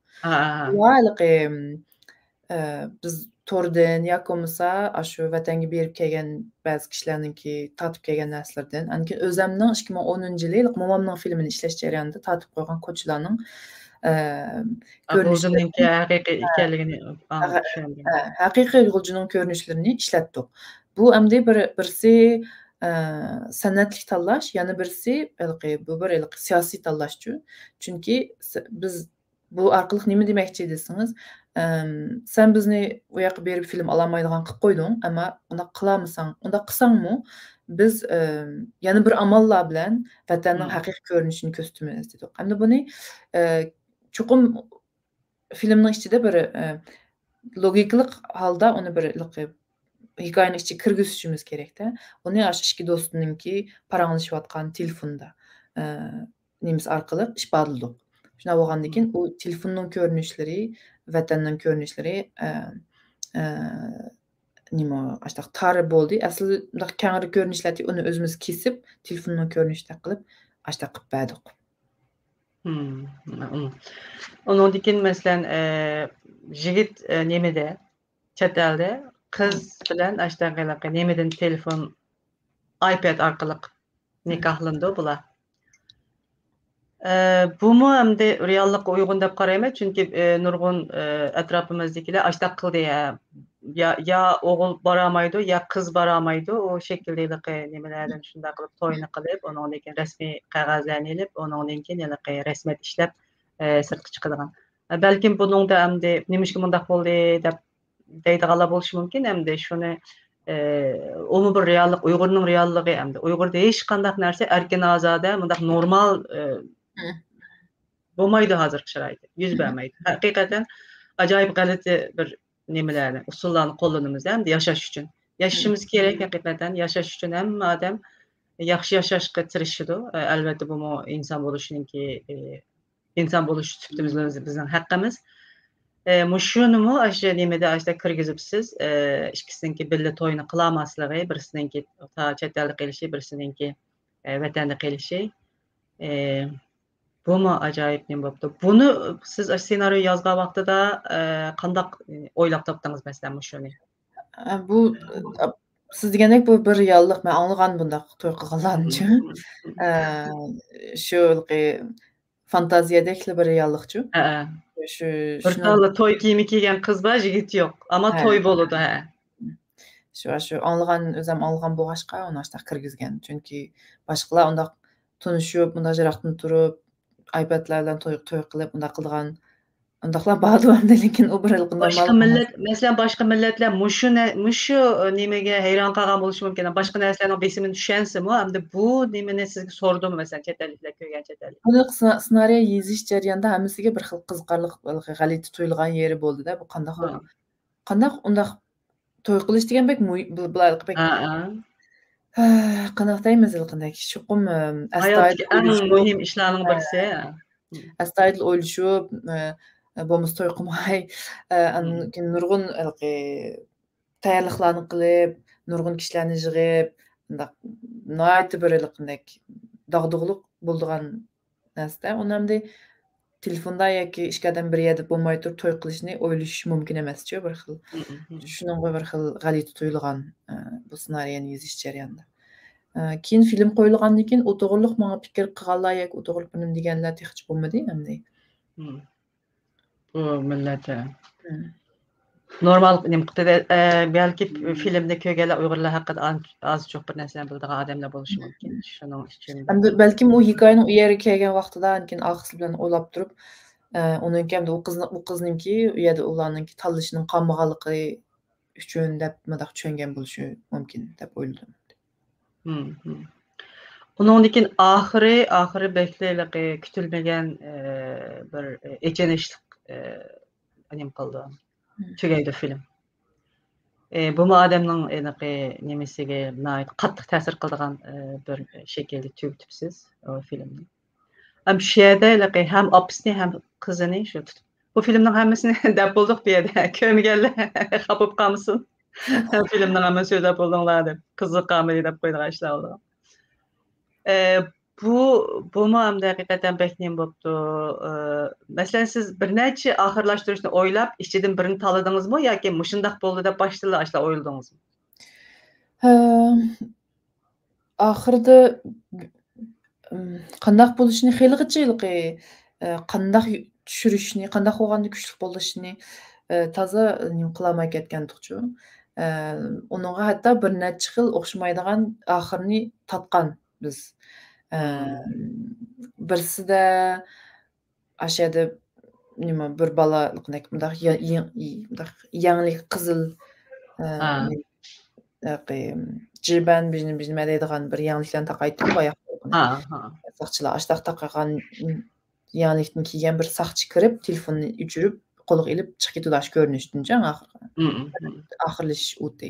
Biz tordan yakomsa aşu vatanga berip kelgen bäzi kişilerininki tatyp kelgen näslerden. Anki özümniň 2010-njy ýyly momamnyň filmini işleş jarýanynda tatyp goýgan koçularyň görünüşleriniňki hakyky ekenligini hakyky ýoljunyň görünüşlerini işletdik. Bu emdi birisi sanatlik tanlaş, ýani birisi bu bir siyasi tanlaşçı. Çünki biz bu arkalyk nime demekçi edesiňiz? Sen bizni o ýaky berip film alamaýdygan qyp goýdyň, ama onda kılamysaň, onda kısaňmy? Biz ýani bir amallar bilen vatanyň hakyky görünüşini köstürmez dedik. Hem buny çokum filmniň içinde bir logiklik halda onu bir hikayenin içine kirgizişimiz gerekde. Onu iki dostununki paranlaşıp atkan telefonda nemiz arkalı iş bağladık. Şuna bolgandykin o telefonun görünüşleri, vatanın görünüşleri nima aştaq tar boldy. Asly mundaq käňri görünüşlerdi onu özümüz kesip telefonun görünüşde kılıp aştaq qyp berdik. Ondan dikin meselen jigit nemede çet elde kız bilen aştaq nemeden telefon iPad orqali nikohlandi bular. Bumu hamda reallikqa uyg'un deb qarayman, chunki nurg'un atrofimizdagilar ashtaq qildi ya o'g'il boramaydi, ya qiz boramaydi. O shekillilik nimalardan shunday qilib to'yni qilib, undan keyin rasmiy qog'ozlarni olib, undan keyin rasmiyat ishlab sirtqa chiqadigan. Balkim buningda hamda nimishga mundaq bo'ldi deb deydiganlar bo'lishi mumkin, hamda shuni umumiy bir reallik, Uyg'urning realligi hamda Uyg'urda hech qanday narsa erkin ozoda, mundaq normal bo'lmaydi hozirgi sharoitda. Yuz bermaydi. Haqiqatan ajoyib g'alati bir nimalarni, usullarni qo'llanamiz hamda yashash uchun. Yashashimiz kerak haqiqatan. Yashash uchun hamma odam yaxshi yashashga tirishadi. Albatta bu inson bo'lishningki inson bo'lish bizning haqqimiz. Mushunimi o'sha nimada ashda kirgizibsiz. Ikkisiniki birga to'yni qilamasligi, birisininki chet elda qilishi, birisininki vatanda qilishi. Bumi ajoyib nima bo'pti. Buni siz ssenariy yozgan vaqtida qandaq o'ylab topdingiz masalan shuni? Bu siz degandek bu bir reallik. Men anglagan bundaq to'y qilganlarni. Shu fantaziyadagi bir reallikchi. Shu bir talla to'y kiyimi kiygan qiz bor, yigit yo'q. Ammo to'y bo'ladi, ha. Shu anglagan, o'zim anglagan bo'lg'ashqa uni ashta kirgizgan. Chunki boshqalar undaq tunishib, bunda jiroqdan turib, iPadlardan to'y qilib, unda qilgan undaqlar bor hamda lekin u bir normal. Boshqa millat, masalan, boshqa millatlar mushu nimaga hayron qolgan bo'lishi mumkin. Boshqa narsalarning besimini tushansimi, hamda bu nimani sizga so'rdim masalan, chet elliklar ko'rgan chet ellik. Buni ssenariy yozish jarayonida hammasiga bir xil qiziqarli, g'alati tuyulgan yeri bo'ldi-da. Bu qandaq undaq to'y qilish degandek bular qanaqa deymiz qanday chuqur astoydil muhim ishlarning birisi. Astoydil o'ylashib, bo'lmasa to'y qilmay, nurg'un tayyorliklarni qilib, nurg'un kishilarni yig'ib, undaq nihoyatda bir qanday dog'dug'liq bo'lgan narsa. Unamda telefonda yoki ishqadan bir yerda bo'lmay turib to'y qilishni o'ylash mumkin emas-ku bir xil. Shuningga bir xil g'alati tuyulgan bu ssenariyni yozish jarayonida. Keyin film qo'yilgandan keyin o'to'g'irliq menga fikr qilganlar yoki o'to'g'irliq film deganlar hech bo'lmadi endi. Bu millati. Normal nimqada balki filmda ko'rganlar Uyg'urlar haqida az cho'q bir narsalarni biladigan odamlar bo'lishi mumkin. Shuning uchun. Balkim u hikoyaning u yerga kelgan vaqtida keyin oxir bilan o'ylab turib, uningki hamda u qizninki u yerda ularninki tanlashining qolmaganligi uchun deb madaq tushungan bo'lishi mumkin deb o'yladim. Undan keyin oxiri beklayliqi kutilmagan bir echenishlik nim qildi. Tugaydi film. Bu odamning nimasiga qattiq ta'sir qiladigan bir shaklda tugtibsiz o filmni. Ham shu yerda ham opisini ham qizini shu tutib. Bu filmning hammasini deb bo'ldik bu yerda. Ko'rmaganlar xafa qolmasin. Filmning hammasini so'zlab bo'ldinglar deb. Qiziqamidi deb qo'ydigan ishlar oldi. Bu hamda haqiqatan beknim bo'pti. Masalan siz bir necha oxirlashtirishni o'ylab, ichidan birini tanladingizmi yoki mushundaq bo'ldi deb boshdan ashla o'yladingizmi? Oxirida qandaq bo'lishini xeyligicha qandaq tushirishni, qandaq bo'lganda kuchli bo'lishini toza qilmay ketgandiqchu. Uningga hatto bir necha xil o'xshamaydigan oxirini tatgan biz. Birisida ashada nima bir bola bunday yangilik qizil jiban nima deydigan bir yangiliklarni taqaydi boyaqi. Soqchilar ashtaq taqagan yangilikni kiygan bir soqchi kirib, telefonni o'chirib, qo'liga ilib chiqib ketadi ko'rinishdan jang oxirlash o'tdi.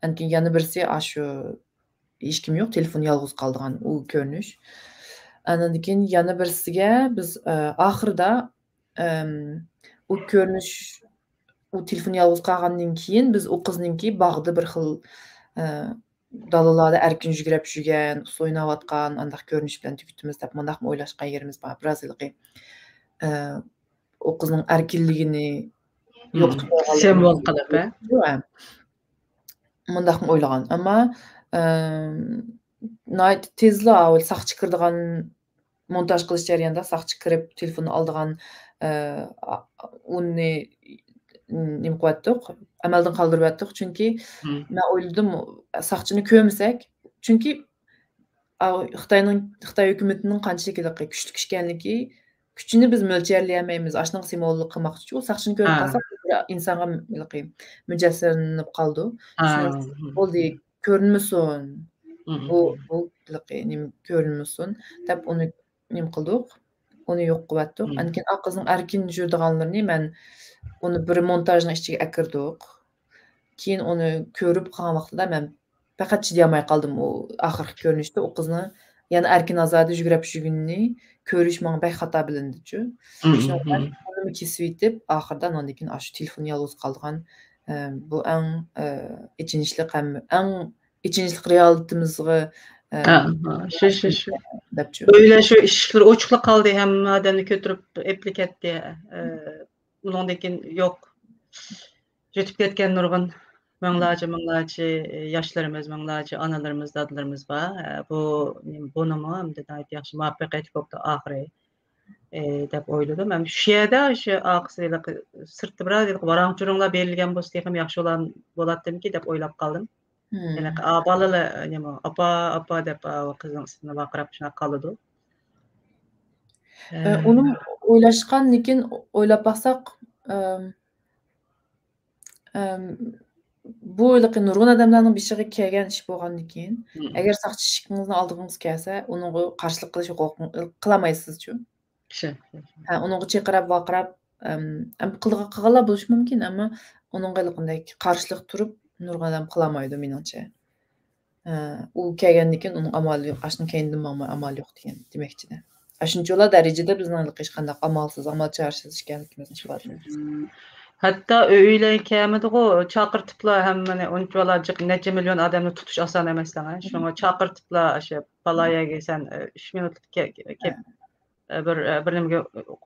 Keyin yana birisi shu hech kim yo'q, telefon yolg'iz qoldigan u ko'rinish. Andan keyin yana birisiga biz oxirida u ko'rinish u telefon yolg'iz qolgandan keyin biz u qizninki bog'da bir xil dalalarda erkin yugurib yurgan, o'ynayotgan, andaq ko'rinish bilan tugitimiz deb mundaq o'ylashgan yerimiz bor. Biroz u qizning erkinligini yo'qotib qo'ygan Sembol qilib, mundaq o'ylagan. Ammo tezla avval saqchi kirdigan montaj qilish jarayonida saqchi kirib telefonni oldigan uni nima qilyaptiq, amaldan qoldiryaptiq. Chunki men o'yladim, saqchini ko'msak, chunki Xitoy hukumatining qanchalik kuchli ekanligi, kuchini biz mo'ljallayolmaymiz. Ashuni simvollik qilmoqchi. U saqchini ko'rib qolsak, insonga mujassarlanib qoldi. Shuni bo'ldi, ko'rinmasin. Bu ko'rinmasin deb uni nima qildik? Uni yo'q qilyaptiq. Lekin qizning erkin yurdiganlarini men uni bir montajning ichiga akirdik. Keyin uni ko'rib qolgan vaqtida men faqat chidayolmay qoldim. U oxirgi ko'rinishda u qizni yana erkin azodi yugurib yurganini ko'rish menga bek xato bilindi-chu. Uni kesib yetib, oxirdan ondan keyin shu telefon yolg'iz qolgan bu eng ichinishli ham eng ichinishli realitimizga shu böyle şu işler oçuqla qaldı, hamma adamni ko'tirib epli ketdi. Undan keyin yo'q. Jetib ketgan nurg'un minglarcha yoshlarimiz, minglarcha onalarimiz, dadalarimiz bor. Bunimi endi yaxshi muvaffaqiyat bo'ldi oxiri deb o'yladim. Ham shu yerda shu oqsiliq sirtda biroz varang-churunglar berilgan bo'lsa ham yaxshi bo'ladimki deb o'ylab qoldim. Yani balalar nima apa deb qizning ismini baqirib shuna qoladi. Uni o'ylashgan, lekin o'ylab baqsaq bu nurg'un odamlarning beshig'i kelgan ish bo'lgandan keyin agar saqchi ishingizning oldig'ingiz kelsa, unga qarshilik qilish qilolmaysiz-chu. Unga chaqirib vaqirab qilganlar bo'lishi mumkin, ammo unga qarshilik turib nurg'un odam qilolmaydi menimcha. U kelgandan keyin uning amali yo'q, ashuni kendim amal yo'q degan demakchi-da. Shunchalar darajada bizning hech qanday amalsiz, amal chorasiz ekanligimizni ifodalamiz. Hatta öyle kemidi-ku, chaqirtiblar hammani, unchalar necha million odamni tutish oson emas lan. Shunga chaqirtiblar, o'sha balayaga sen 3 minutlik bir nimaga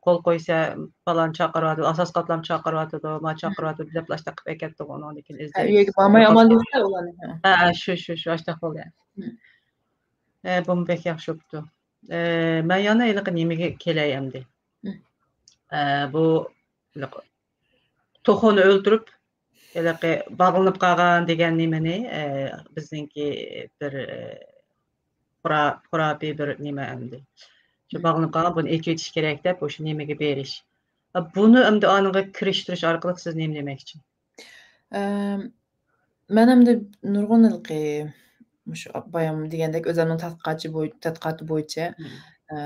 qo'l qo'ysa, falan chaqiryapti, asos qatlam chaqiryapti, ma chaqiryapti deb qilib ketdi undan keyin izlaydi. Uyga bormay amal yo'qda ularni. Shu ashta bo'lgan. Bu bek yaxshi bo'pti. Men yana nimaga kelay endi. Bu to'xoni o'ldirib, bağlanıp qalgan degan nimani bizningki bir xurafiy bir nima endi. Shu bağlanıp qalgan buni etish kerak deb o'sha nimaga berish. Buni endi aniga kirishtirish orqali siz nima demoqchi? Men endi nurg'un shu bayam degandek o'zimning tadqiqoti bo'yicha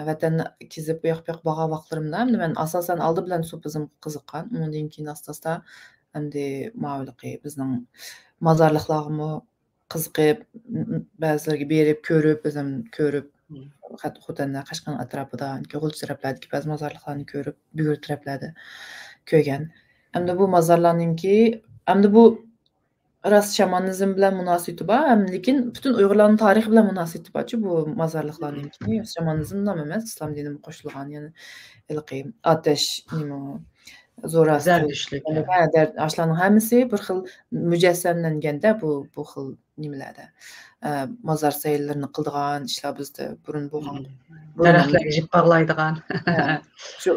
vatanni kezib bu yoq bo'lgan vaqtlarimda men asosan oldi bilan so'pizim qiziqqan. Undan keyin asta-asta endi ma'lumki bizning mozorliqlarga qiziqib, ba'zilarga berib, ko'rib, o'zim ko'rib, Xotanlar Qashqar atrofida, G'ul taraflardagi ba'zi mozorliqlarni ko'rib, bugur taraflarda ko'rgan. Endi bu mozorlarningki, endi bu rast shamanizm bilan munosabati bor, lekin butun Uyg'urlarning tarixi bilan munosabati bor-ku bu mozorliqlarningki. Shamanizm nom emas, islom diniga qo'shilgan, ya'ni otash, nima Zoroastrlik. Ashlarning hammasi bir xil mujassamlanganda bu xil nimalarda mozor sayllarini qildigan ishlar bizda burun bo'lgan. Daraxtlarga jip bog'laydigan. Shu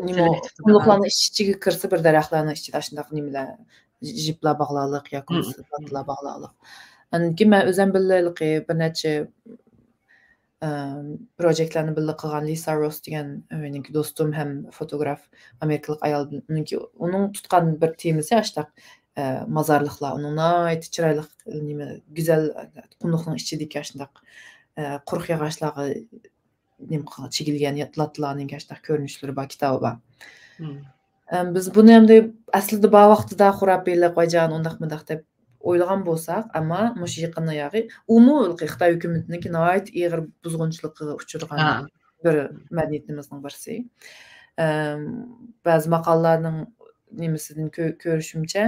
nima qumliqlarning ichiga kirsa bir daraxtlarning ichida shunday nimalar jiplar bog'laliq yoki vatlar bog'laliq. Anki men o'zim billaylik bir necha proyektlarni birga qilgan Lisa Ross degan mening do'stim ham fotograf amerikalik ayol. Uning tutgan bir temasi ashtaq mozorliqlar. Uning nihoyat chiroyli nima go'zal qumliqning ichidagi ashtaq quruq yog'ochlarga nima chigilgan yatlatlarning ashtaq ko'rinishlari bor, kitobi bor. Biz buni ham aslida bu vaqtida xurofiylar qo'ygan undaq-mundaq deb o'ylagan bo'lsak, ammo mush yaqinda yog'i Xitoy hukumatining nihoyat ig'ir buzg'unchilikqa uchragan bir madaniyatimizning birisi. Ba'zi maqolalarning nimasidan ko'rishimcha,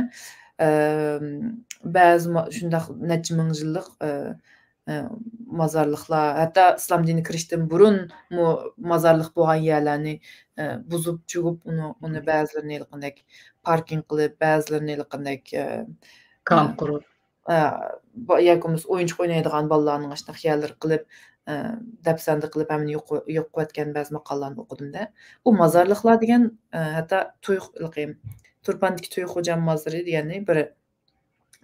ba'zi shundaq necha ming yillik mozorliqlar, hatto islom diniga kirishdan burun mozorliq bo'lgan yerlarni buzib chugib uni ba'zilarini qanday parking qilib, ba'zilarini qanday kamp qurib. yakımız oyuncu oynaydigan balalarning aşna xiyallar qilib, dapsanda qilib hamini yo'q qo'yatgan ba'zi maqolalarni o'qidim-da. U mazarliqlar degan, hatto Turpandagi To'y xo'jam mazari deganni bir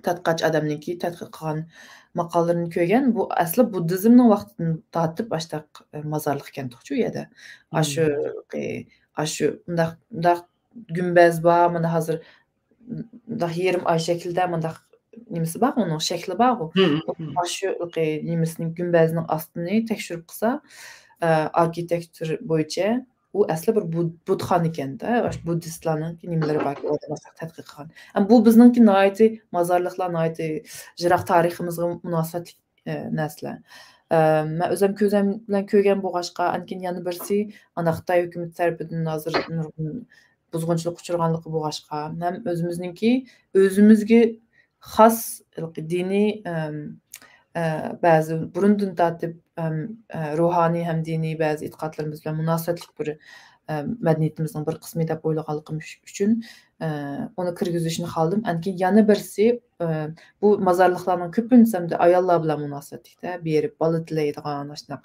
tadqiqotchi odamniki tadqiq qilgan maqolalarini ko'rgan. Bu asli buddizmning vaqtidan tortib ashtaq mazarliq ekan to'qchu yerda. Ashu ashu undaq gumbaz bor, mana hozir undaq yerim ay shaklida mundaq nimasi bor, uning shakli bor. Ashu nimasining gumbazning ostini tekshirib qilsa, arxitektur bo'yicha u asli bir budxon ekan-da. Shu buddistlarning nimalari bor, odamlar tadqiq qilgan. Bu bizningki nihoyatda mazarliqlar nihoyatda jiroq tariximizga munosabatli narsalar. Men o'zim ko'zim bilan ko'rgan bo'lg'achqa, ankin yana birsi ana Xitoy hukumat tarafidan hozir buzg'unchilik uchirganligi bo'lg'achqa, ham o'zimizga xos diniy ba'zi burundan tortib ruhoniy ham diniy ba'zi e'tiqodlarimiz bilan munosabatli bir madaniyatimizning bir qismi deb o'ylaganligim uchun uni kirgizishni xohladim. Anki yana birsi bu mazarliqlarning ko'pincha ayollar bilan munosabatlikda berib bola tilaydigan ashnaq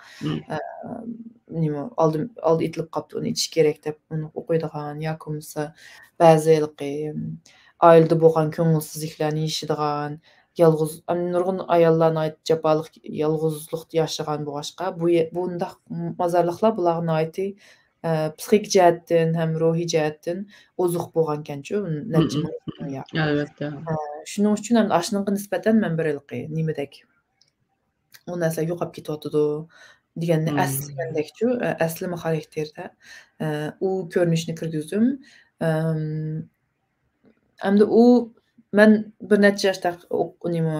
nima oldi etilib qolibdi, uni ichish kerak deb uni o'qiydigan yoki bo'lmasa ba'zi oilada bo'lgan ko'ngilsizliklarni yeyishadigan yolg'iz nurg'un ayollarni jaboliq yolg'izlikda yashagan bo'lg'achqa, bundaq mazarliqlar bularni aytdi psixik jihatdan ham ruhiy jihatdan ozuq bo'lgan ekan-chu. Albatta. Shuning uchun ham ashunga nisbatan men bir nimadak u narsa yo'qolib ketyotidi deganni aslimandakchu, aslimi xarakterda u ko'rinishni kirgizdim. Hamda u men bir necha yoshda nima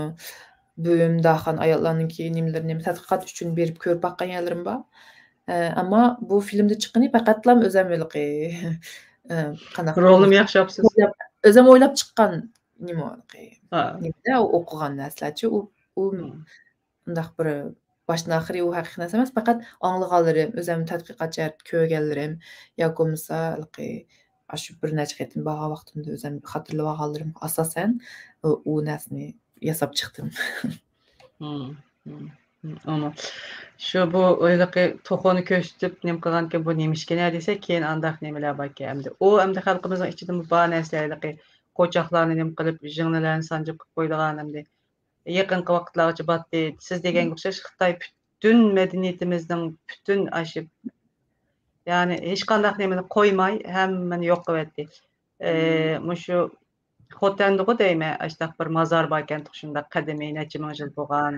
bo'yim daxan ayollarninki nimalarini tadqiqot uchun berib ko'rib baqqan yerlarim bor. Ammo bu filmda chiqqani faqatlam o'zim qanaqa rolni yaxshi yapsiz. O'zim o'ylab chiqqan nimada o'qigan narsalarchi. U undaq bir boshdan oxiri u haqiqiy narsa emas, faqat anglaganlarim, o'zim tadqiqot jihat ko'rganlarim yoki bo'lmasa shu bir necha qatim borgan vaqtimda o'zim xotirlab olganlarim asosan u narsani yasab chiqdim. Ama şu bu öyleki toxunu köştüp nem qilganki bu nemişkene dese keyin andaq nemeler barki hamda o hamda xalqimizning ichida bu bor narsalarni qo'choqlarni nem qilib jingnalarni sanjib qo'ydigan hamda yaqinqi vaqtlargacha batdi. Siz deganga o'xshash Xitoy bütün medeniyetimizning bütün aşıp yani hech qanday nemani qo'ymay hammani yo'q qilibdi. Mushu Xotandigo deyme ashtaq bir mazar bor ekan, shunda qadimiy necha ming yil bo'lgan.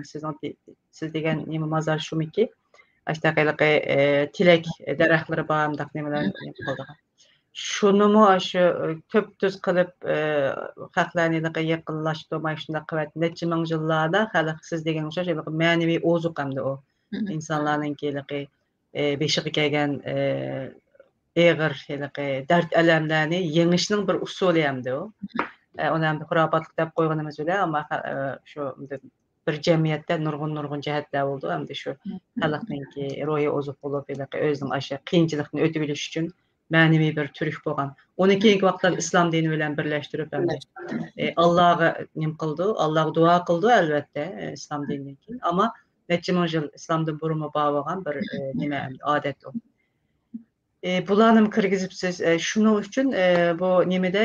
Siz degan nima mazar shumiki? Ashtaq tilak daraxtlari bor, undaq nimalar qildigan. Shunimi shu to'p-tuz qilib xalqlarni yaqinlashtirmay shunda qilib necha ming yillarda xalq siz degan o'xshash ma'naviy ozuq hamda u insonlarninki beshiga kelgan eg'ir dard alamlarni yengishning bir usuli hamda u. Onu hem de xurabatlık deb qo'yganimiz bilan, ama şu bir jamiyatda nurg'un jihatlar oldu, hem de şu xalqninki ro'yi ozuq bo'lib, o'zining asha qiyinchilikni o'tib bilish uchun ma'naviy bir turk bo'lgan. Uni keyingi vaqtlarda islom dini bilan birlashtirib, hem de Allohga nim qildi, Allohga duo qildi albatta islom dinidan keyin, ama necha ming yil islomdan burun bo'lgan bir nima odat o. Bularni kirgizibsiz. Shuning uchun bu nimada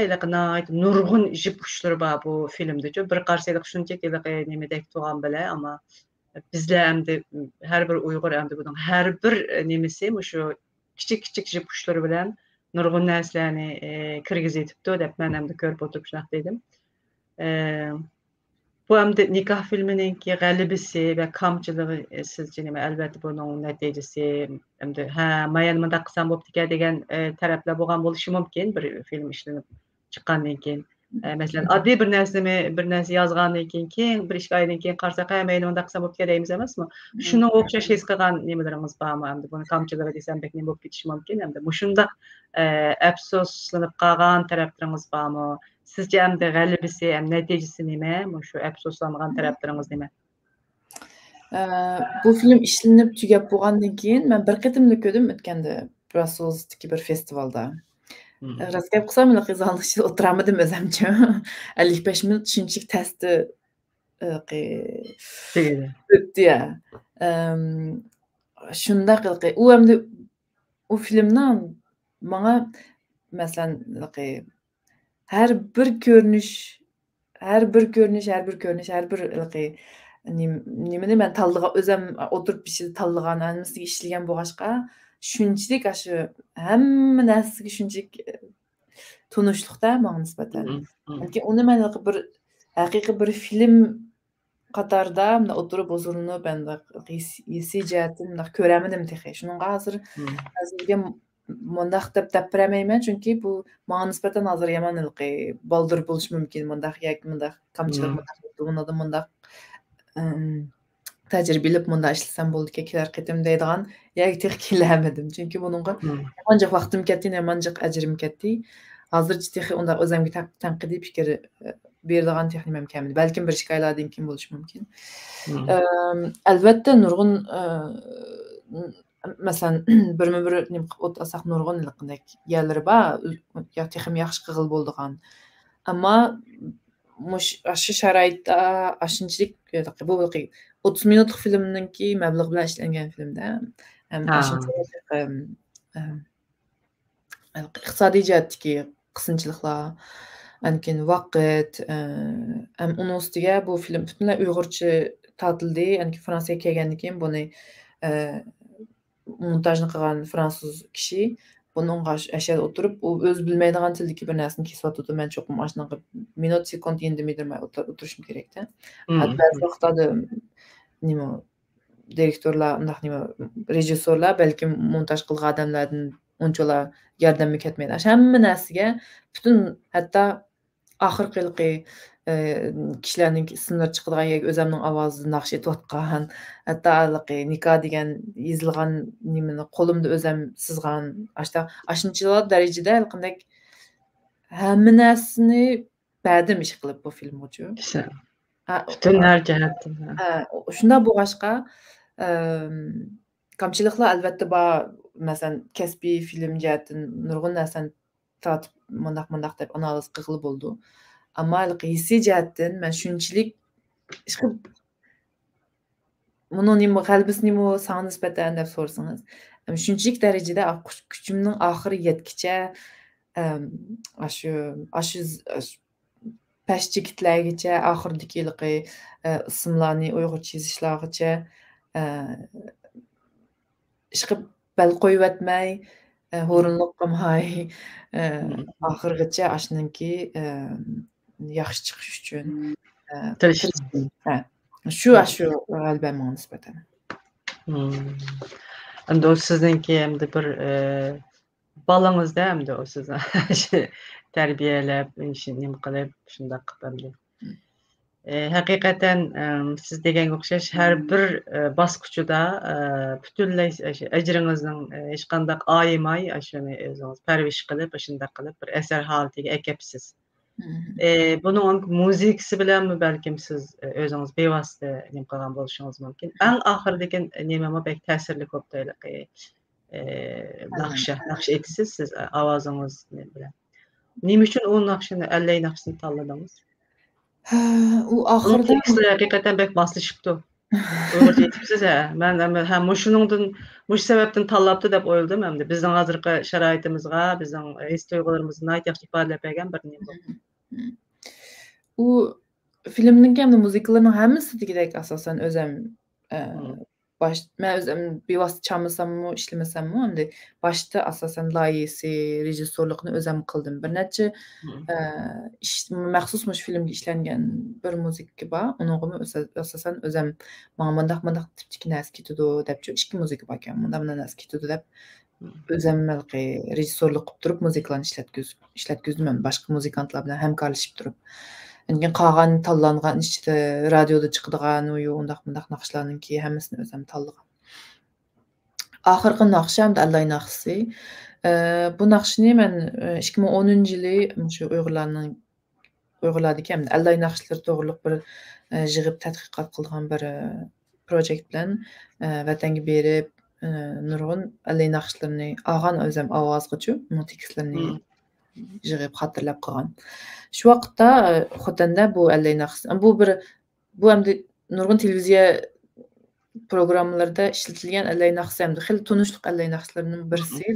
nurg'un jip qushlar bor bu filmda. Bir qarshalik shunchaki nimadak turgan bilan, ama bizlar hamda har bir Uyg'ur hamda buning har bir nimasi shu kichik jip qushlar bilan nurg'un narsalarni kirgizibdi deb men hamda ko'rib o'tirib shunaq dedim. Bu hamda nikoh filmininki g'alabisi va kamchiligi sizcha nima? Albatta buning natijasi hamda mayan munda qilsam bo'pti degan taraflar bo'lgan bo'lishi mumkin bir film ishlanib chiqqandan keyin. Masalan, oddiy bir narsa yozgandan keyin bir ish oydan keyin qarsak, mayli munda qilsam bo'pti deymiz emasmi? Shunga o'xshash his qilgan nimalarimiz bormi? Hamda buni kamchiligi desam bek nima bo'lib ketishi mumkin. Hamda shunda afsuslanib qolgan taraflaringiz bormi? Sizce hem de g'alabisi, hem natijasi nima? Shu afsuslangan taraflaringiz nima? Bu film ishlanib tugab bo'lgandan keyin men bir qatimda ko'rdim o'tganda Brusselsdagi bir festivalda. Rostga qilsam, qizg'anlik ichida o'tiramadim o'zimcha. 55 minut shunchalik tasdi Tegdi. ötdi. Şunda u endi o filmden bana mesela her bir görünüş, her bir nimeni ben özüm oturup bir şey tallıgan, anısı işleyen boğaçqa şunçilik aşı hemme näsigi şunçilik tunuşlukda maňa nisbeten. Belki onu men bir hakyky bir film katarda mına oturup ozurunup ben hisi jihatim köremedim tehe. Şununga hazırga mundaq dep biremeýmen çünki bu maňa nisbeten hazır ýaman baldyr boluş mümkin mundaq ýa-ki mundaq kamçylyk mundaq tejribelip munda işlesem boldy keler ketem diýdigan ýa-ki tek kilemedim. Çünki bununga yamanjak wagtym ketdi, yamanjak ajrym ketdi. Hazırçı tehi onda özümge tanqidi pikir berdigan tehnim kämil. Belkim bir şikaýladan kim boluş mümkin. Elbetde nurgun mesela bir nim otasak nurgun ýylgyndak ýerleri ba, ýa tehim ýaxşy gygyl boldygan. Amma muş aşı şaraitda aşynçylyk bu 30 minutlyk filmninki meblag bilen işlengen filmde hem aşynçylyk iqtisadi jihatdagi kısınçılıklar, ankin wagt, hem onun üstüge bu film bütünle Uygurça tatıldı, anki Fransa'ya kelgendik keyin bunu montajını qilgan Fransız kişi bunun aşağı oturup o öz bilmeydiğin tildeki bir näsini kesip atdı. Men çokum aşnaqa minut sekund ýendimidirme oturuşum gerekdi. Hatta wagtda da nime direktorlar, rejissorlar belki montaj qilgan adamlardan onçola yardımmy ketmedi. Hemme näsige bütün hatta ahirki kişilerning isimleri çıkdygan ýa özümniň awazyny nakş etip atgan, hatta nikah digen ýazylgan nimeni kolumda özüm sızgan, aşynçylar derejede alqyndak hemme näsini bädim iş kılıp bu film üçin. Bütün her jihatdan. Şunda boğaçqa kamçylyklar elbetde ba mesela kesbi film jihatdan nurgun näsen tatyp mundaq dep analiz qylyp boldy. Amma hisi jihatdan men şunçilik muny nime galbys nime saňa nisbeten dep sorsaňyz, şunçilik derejede küçümniň ahyry ýetkiçe aşy peşçikitlergiçe ahyrdyky ismlarny Uygurça ýazışlargyça işqip bel koyup etmey, horunluk qılmay, ahyrgyça aşnynki ýaxşy çykyş üçin tirişdim. Şu galba maňa nisbeten. Anda o sizinki hemde bir balaňyzda hemde o siz terbiýelep, nime qylyp şundaq qylyp hakikaten siz degenge okşaş her bir basqıçda bütünley ejriňizning hiç qanday aýymay aşyny özüňiz perwiş qylyp, şundaq qylyp bir eser halatyga ekepsiz. Bunun muzikasi bilenmi belkim siz özüňiz bewasty nime qilgan boluşyňyz mümkin. Aň ahyrdyky nimeme bek täsirli köpdeýlik nakş etisiz siz awazyňyz bilen. Nime üçin o nakşyny elleý nakşyny tanladyňyz? O ahırda hakikaten bek baslyşypdy. Uygurca etipsiz men hem muşunundan muş sebepden tanlapdy dep oýuldum hemde. Bizden hazırky şaraýatymyzga, bizden his duýgularymyzy naýat ýaxşy ifadelep bergen bir nime. O filmning hem de muzikalarının hemmesi digidek asasen özüm men özüm bewasty çalmasammy, işlemesemmi hem başta asasen laýysy, rejissorlukny özüm kıldım. Bir neçe mahsusmuş filmge işlengen bir muzik bar. Onuňmy asasen özüm maňa mundaq tipdiki näs ketidi dep iki muzik barken munda näs ketidi dep özüm rejissorluk qyp durup muzikalarny işletgüzmem. Başga muzikantlar bilen hemkarlaşyp durup. Engin qagan tallangan işte radioda çykdygan undaq nakşlarynki hemmesini özüm tallagan. Ahyrky nakşam da Allaý nakşy. Bu nakşyny men 2010-ýyly şu Uygurlardyky hem Allaý nakşlary togrulyk bir jygyp tadqiqat kılgan bir projekt bilen watanga berip nurgun Allaý nakşlaryny agan özüm awazgyçy, onu tekstlerini jygyp hatırlap kılgan. Şu wagtda Xotanda bu Allaý nakşy, bu bir bu hem de nurgun televiziya programmalarda işletilgan allay naqsi hem de xil tunuşluq allay naqslarının birisi.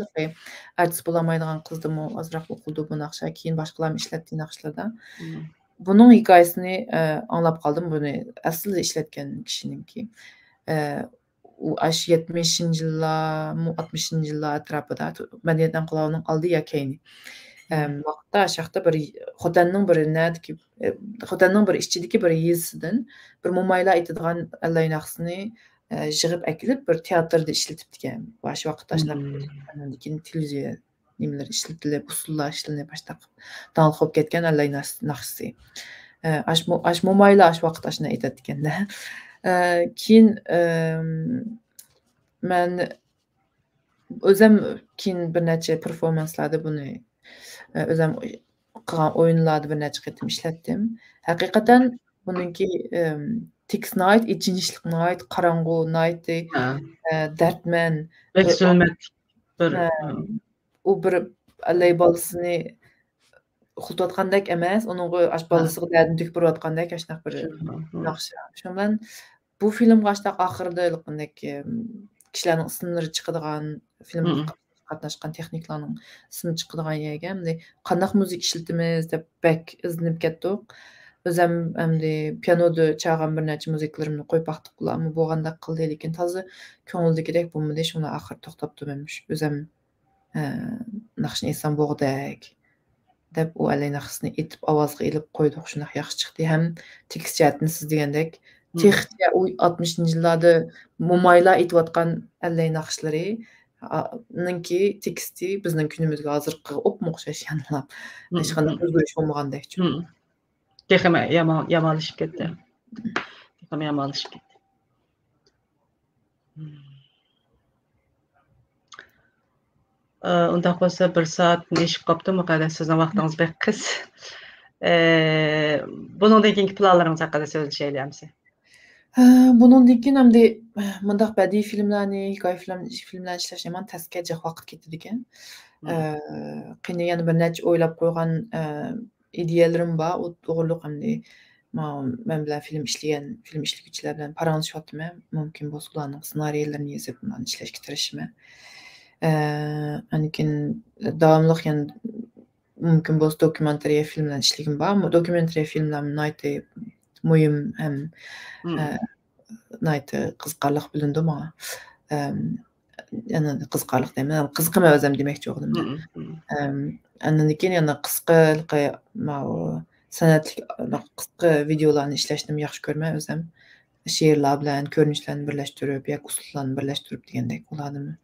Artist bulamaydigan qızdım o azraq okuldu bu naqşa, keyin başqalar işletdiği naqşlarda. Bunun hikayesini anlap qaldım, bunu asıl işletken kişininki. U 70-ci yıllar, 60-cı yıllar ətrafında Mədəniyyət İnqilabının aldı ya keyni. Vaqtda aşağıda bir xotanның bir nədir ki, xotanның bir işçidiki bir yezisidən bir mumayla etdiğən allay naqsını jığıb əkilib bir teatrda işletib diken. Baş vaqtda aşnaq keyin televiziya nimeler işletilib, usullar işletilib başlaq danılıb ketken allay naqsı. Aş mumayla aş vaqtda aşna etdi dikende. Keyin mən özüm keyin bir neçə performanslarda bunu özüm qılğan oyunlarda bir neçə qitim işletdim. Haqiqatan bununki Tix Night, İçinişlik Night, Qaranğu Night, Dərtmən ve Zülmət bir o bir allay balısını xultatqandek emas, onun aş balısığı dərdini tükbür atqandek aşnaq bir naqşa. Şundan bu film qaştaq axırda ılqındek kişilerin ısınları çıqıdığan film qatnaşqan texniklarning ismi çıqıdığan yerga hamda qandaq müzik işletimiz deb bek izinib ketdik. Özüm hamda pianoda çalğan bir neçə müziklerimni qoyub baxdıqlar, amma bu qandaq qıldı lekin tazı köngüldekidek bulmadı. Şuna axır toxtap durmamış. Özüm naqşını etsən boğdak deb o allay naqsını etib avazga elib qoyduq. Şuna yaxşı çıxdı. Hem tekst cəhətini siz degəndək texniya o 60-cı yıllarda mumayla etiyotgan allay naqşları ninki teksti bizning kunimizga hozirgi opma o'xshash yanılab. Hech qanday o'zgarish bo'lmagandek. Texim yamalışıp ketdi. Texim yamalışıp ketdi. Undaq bolsa 1 saat neşib qapdı müqəddəs sizin vaxtınız bək qıs. Bunundan keyinki planlarınız haqqında söyləyəmsiz? Bunundan keyin hem de mındaq bədii filmlarni, hikoya filmlarni ishlash ham tasga jiq vaqt ketdi ekan. Qiyni yana bir necha o'ylab qo'ygan ideyalarim bor. O to'g'riliq ham de men bilan film ishlovchilar bilan paranlashyaptim. Mumkin bo'lsa ularning ssenariylarini yozib ularni ishlashga tirishim. Anikin davomli yana mumkin bo'lsa dokumentariya filmlar ishlagim bor. Ammo dokumentariya filmlarni naytı muhim hem naytı qiziqarliq bilindi menga. Yana qiziqarliq deyman, qiziqma o'zim demoqchi bo'ldim. Andan keyin yana qisqa san'atlik qisqa videolarni ishlashni yaxshi ko'raman o'zim. She'rlar bilan ko'rinishlarni birlashtirib, yoki uslublarni birlashtirib degandek ularni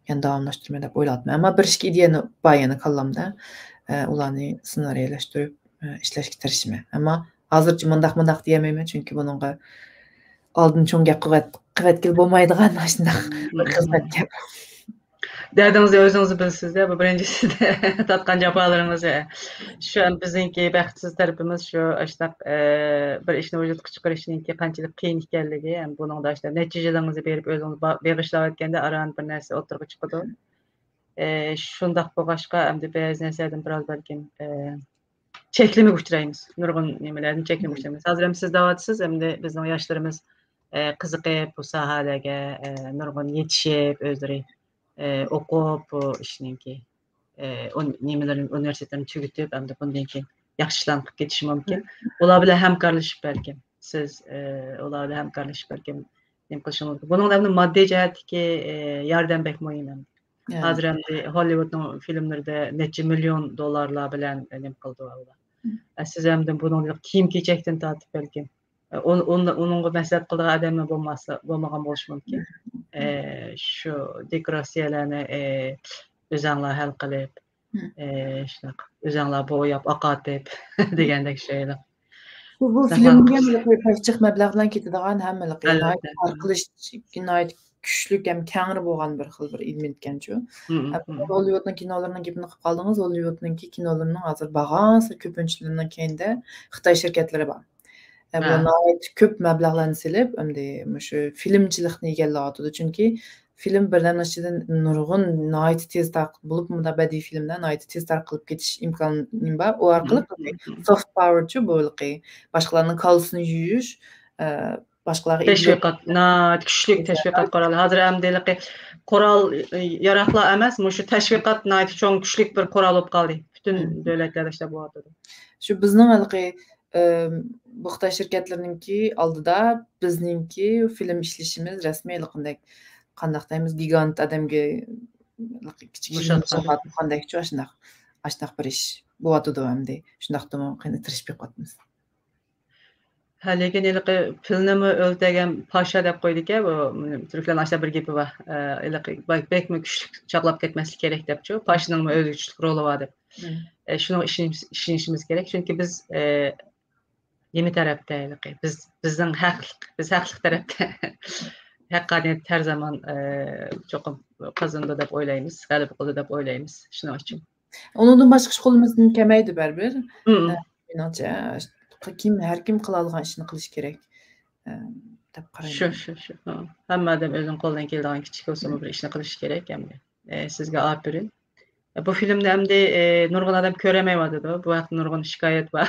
yana davomlashtirmay deb o'yladim. Ammo bir ikki ideyani bor yana kallamda. Ularni ssenariylashtirib ishlashga tirishim. Ammo hozircha mundaq deyamayman, chunki buningga oldin cho'ng gap qivatgil bo'lmaydigan shunday xizmat gap. Derdinizi özünüzü bilsiz de, bu birincisi de tatqan jafalarınızı. Şu an bizimki bəxtsiz tərəfimiz şu aştaq bir işni vücudqa çıxarışınki qançalıq qiyin ekanligi, yani bunun da işte nəticələrinizi berib özünüz bağışlab etkəndə aran bir нәрсе oturğa çıxdı. Şundaq boğaşqa hem de bəzi nəsədən biraz bəlkə çəklimə uçurayımız. Nurgun nimelerden çəklimə uçurayımız. Hazır hem siz davatsız hem de bizim yaşlarımız qiziqib bu sahalarga nurgun yetişib özləri o'qib ishninki nimelerin universitetini tugutib hamda bundan keyin yaxshilanib ketishi mumkin. Ular bilan hamkorlashib balkim siz ular bilan hamkorlashib balkim nima qilishingiz mumkin. Buning ham moddiy jihatdagi yordam bek muhim. Hozir ham Hollywoodning filmlarida necha million dollarlar bilan nima qildi ular. Siz ham buning kiyim-kechakdan tortib balkim onunla məsləhət qıldığı adamla bo'lmagan bo'lishi mumkin. Şu dekorasiyalarni o'zinglar hal qilib, shunaqa o'zinglar bo'yab, oqatib degandek şeylar. Bu filmga paychiq mablag'dan ketadigan hammalar qilish jinoyat kuchlik ham kangri bo'lgan bir xil bir ilm etganchu. Hollywoodning kinolarining gapini qilib qoldingiz. Hollywoodning kinolarining hozir bag'asi ko'pinchilarining keyinda Xitoy shirkatlari bor. Bunlar ko'p mablag'larni silib, hamda shu filmchilikni egallayotdi. Chunki film birdan ichidan nurg'un nihoyat tez tarqib bo'lib, bunda badiiy filmdan nihoyat tez tarqalib ketish imkoni bor. U orqali soft power-chi bo'lqi, boshqalarning qalbini yuyish, başkalarga Teşviqat, küçlük teşviqat koralı. Hazır ämdilik koral yarakla emas, şu teşviqat çoğun küçlük bir koral olup kaldı. Bütün devletlerde işte bu adı. Şu bizning halqi bu Xitoy şirketlerininki aldıda bizninki film işleshimiz rasmiy qandaq deymiz gigant adamga kichik qandaychi ashunaq bir ish bo'lyotidi endi shundaqdimi tirishib qo'yapmiz. Ha, lekin iliqi pilnimi öldegen paşa dep koyduk bu Türklerin aşağı bir gibi var. Iliqi bekmi küçük çaplap ketmeslik gerek depçu. Paşanın mı özgürlük rolü var dep. Şunu işimiz gerek çünkü biz yemi tarafta iliqi. Bizden biz haqlıq tarafta. Haqqaniyet her zaman çokum kazandı dep oylaymiz, galip oldu dep oylaymiz. Şunu için. Onundan başqa ish qo'limizdan kelmaydi baribir. Menimcha her kim qila olgan ishni qilish kerak deb qarayman. Shu. Hamma odam o'zining qo'lidan keladigan kichik bo'lsa bir ishni qilish kerak endi. Sizga aferin. Bu filmni endi nurg'un odam ko'ramayotdi. Bu vaqt nurg'un shikoyat bor.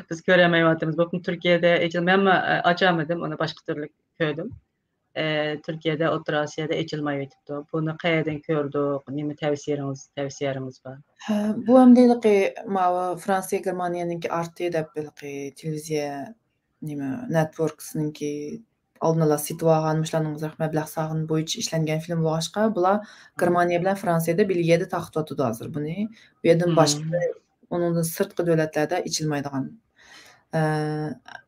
Biz ko'ramayotimiz. Bu Turkiyada men ochamadim, uni boshqa turli ko'rdim. Türkiye'de, O'rta Asiyada echilmay o'tibdi. Buni qayerdan ko'rdik? Nima tavsiyalaringiz bor? Bu ham deyliqi Fransiya Germaniyaniki RT deb televiziya nima networksninki oldin ola setib olgan shularning mablag' sag'ini bo'yicha ishlangan film bo'lg'achqa bular Germaniya bilan Fransiyada belgiyada taqiqlotdi hozir buni. Bu yerdan boshqa undan sirtqi davlatlarda ichilmaydigan.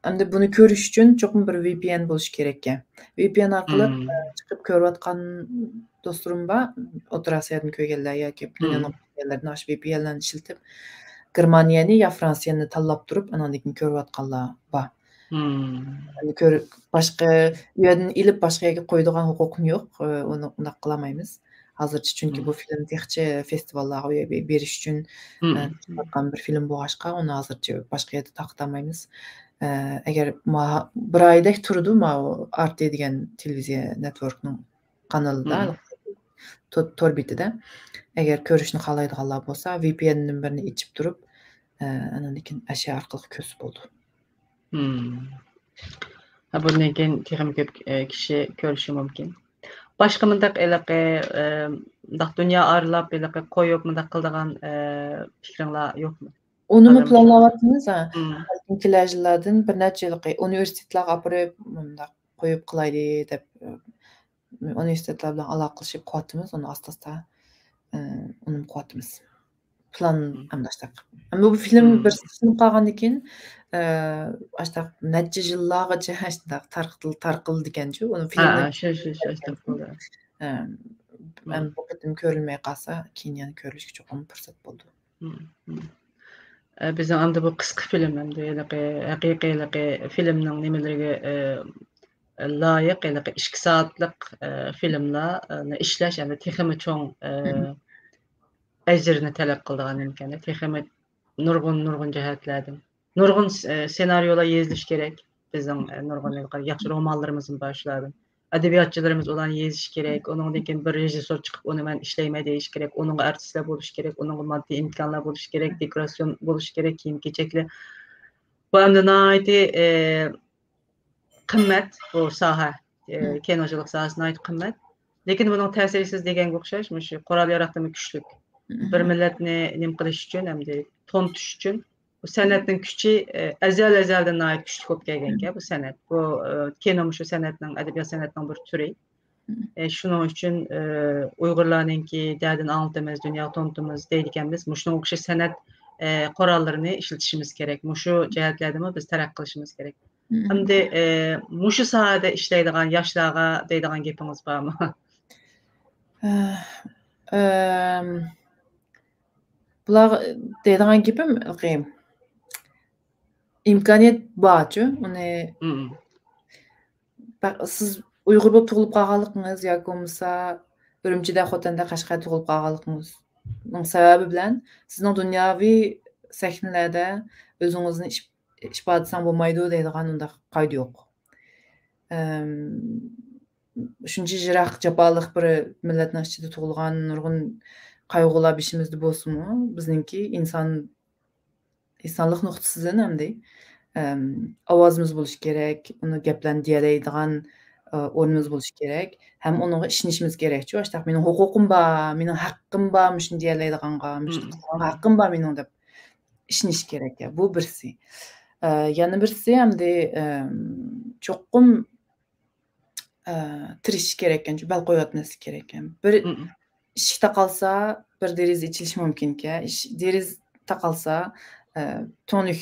Endi buni ko'rish uchun cho'qim bir VPN bo'lishi kerak ekan. VPN orqali chiqib ko'rayotgan do'stlarim bor, O'rta Osiyodan ko'rganlar yoki dunyoning yerlaridan VPN'dan ishlatib Germaniyani yo Fransiyani tanlab turib, andan keyin ko'rayotganlar bor. Boshqa u yerdan ilib boshqa yerga qo'yadigan huquqim yo'q. Uni undaq qilmaymiz. Hozircha chunki bu film texchi festivallarga berish uchun chiqqan bir film bo'lg'achqa, uni hozircha boshqa yerda taqdirlamaymiz. Agar bir oydek turdi RT degan televiziya networkning kanalida, to'rbitida. Agar ko'rishni xohlaydiganlar bo'lsa, VPN'ning birini ichib turib, andan keyin asha orqali ko'rsa bo'ldi. Bundan keyin texnik ko'p kishi ko'rishi mumkin. Başqa mındaq dünya aralab qo'yib mındaq qildigan fikringlar yo'qmi? Uni planlayapmiz. Intilajlardan bir necha universitetlarga olib mındaq qo'yib qilayli deb universitetlar bilan aloqa qilishib qo'yapmiz. Uni asta-asta uni qo'yapmiz. Plan amdashtaq. Ammo bu film bir sinib qolgandan keyin ashta necha yillargacha ashtaq tarqildi ekan-ku. Uni filmni bu qatim ko'rilmay qolsa, keyin yana ko'rishga cho'qim fursat bo'ldi. Biz endi bu qisqa film endi haqiqiy filmning nimalariga loyiq 2 soatlik filmlarni ishlash endi texmi cho'ng ajrni talab qiladigan imkon. Texmi nurg'un jihatlardan. Nurg'un senaryolar yazilish kerak. Bizning nurg'un yaxshi romanlarimiz bor shulardan. Adabiyotchilarimiz ularni yezish kerak. Undan keyin bir rejissor chiqib uni men ishlayman deyish kerak. Uningga artistlar bo'lish kerak, uningga moddiy imkonlar bo'lish kerak, dekoratsiyon bo'lish kerak, kiyim-kechaklar. Bu endi nihoyatda qimmat bu soha, kinochilik sohasi nihoyat qimmat. Lekin buning ta'sirsiz deganga o'xshash, shu qoral yaratimi kuchli. Bir millatni nim qilish uchun, hamda to'ntish uchun bu san'atning kuchi azaldan nihoyat kuchli bo'lib kelgan bu san'at. Bu kino shu san'atning, adabiyot san'atining bir turi. Shuning uchun Uyg'urlarningki dardini anlatamiz, dunyo to'ntimiz deydiganmiz. Shunga o'xshash san'at qorallarini ishlatishimiz kerak. Shu jihatlarda biz taraqqiy qilishimiz kerak. Hamda shu sohada ishlaydigan yoshlarga deydigan gapingiz bormi? Bular deydigan gapim imkoniyat bor-ku. Uni siz Uyg'ur bo'lib tug'ilib qolganligingiz yoki bo'lmasa Urumchida, Xotanda, Qashqarda tug'ilib qolganligingiz sababi bilan sizning dunyoviy sahnalarda o'zingizni isbotlasang bo'lmaydi deydigan undaq qoida yo'q. Shuncha jiroq jaboliq bir millatning ichida tug'ilgan nurg'un qayg'ular beshimizda bo'lsinmi, bizningki insonlik nuqtasidan hamda Ovozimiz bo'lishi kerak, uni gaplarni deyoladigan o'rnimiz bo'lishi kerak. Ham unga ishonishimiz kerak-ku. Ashtaq mening huquqim bor, mening haqqim bor, shuni deyolaydiganga, shuni haqqim bor mening deb ishonish kerak. Bu birisi. Yana birisi hamda cho'qqim tirishish kerak ekan, bal qo'yotmaslik kerak ekan. Bir eshik taqalsa, bir deriza ichilishi mumkin-ku. Deriza taqalsa, to'nik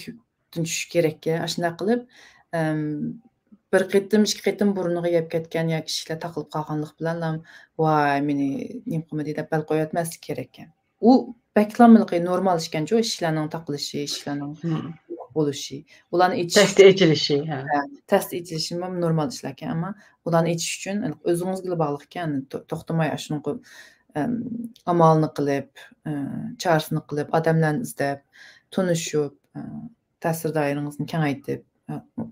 tushish kerak-ku. Shunday qilib, bir qitim, ikki qitim burniga yeb ketgan yoki eshiklar taqilib qolganlik bilan ham voy meni nim qilmadi deb bal qo'yotmaslik kerak ekan. U baklamilqi normal ishkan-ku, eshiklarning taqilishi, eshiklarning bo'lishi. Ularni ichish Test etilishi, test etilishi ham normal ishlar ekan, ammo ularni ichish uchun o'zingizga bog'liq ekan, to'xtamay shuni amalni qilib, chorasini qilib, odamlarni izlab, tanishib, ta'sir doirangizni kengaytirib,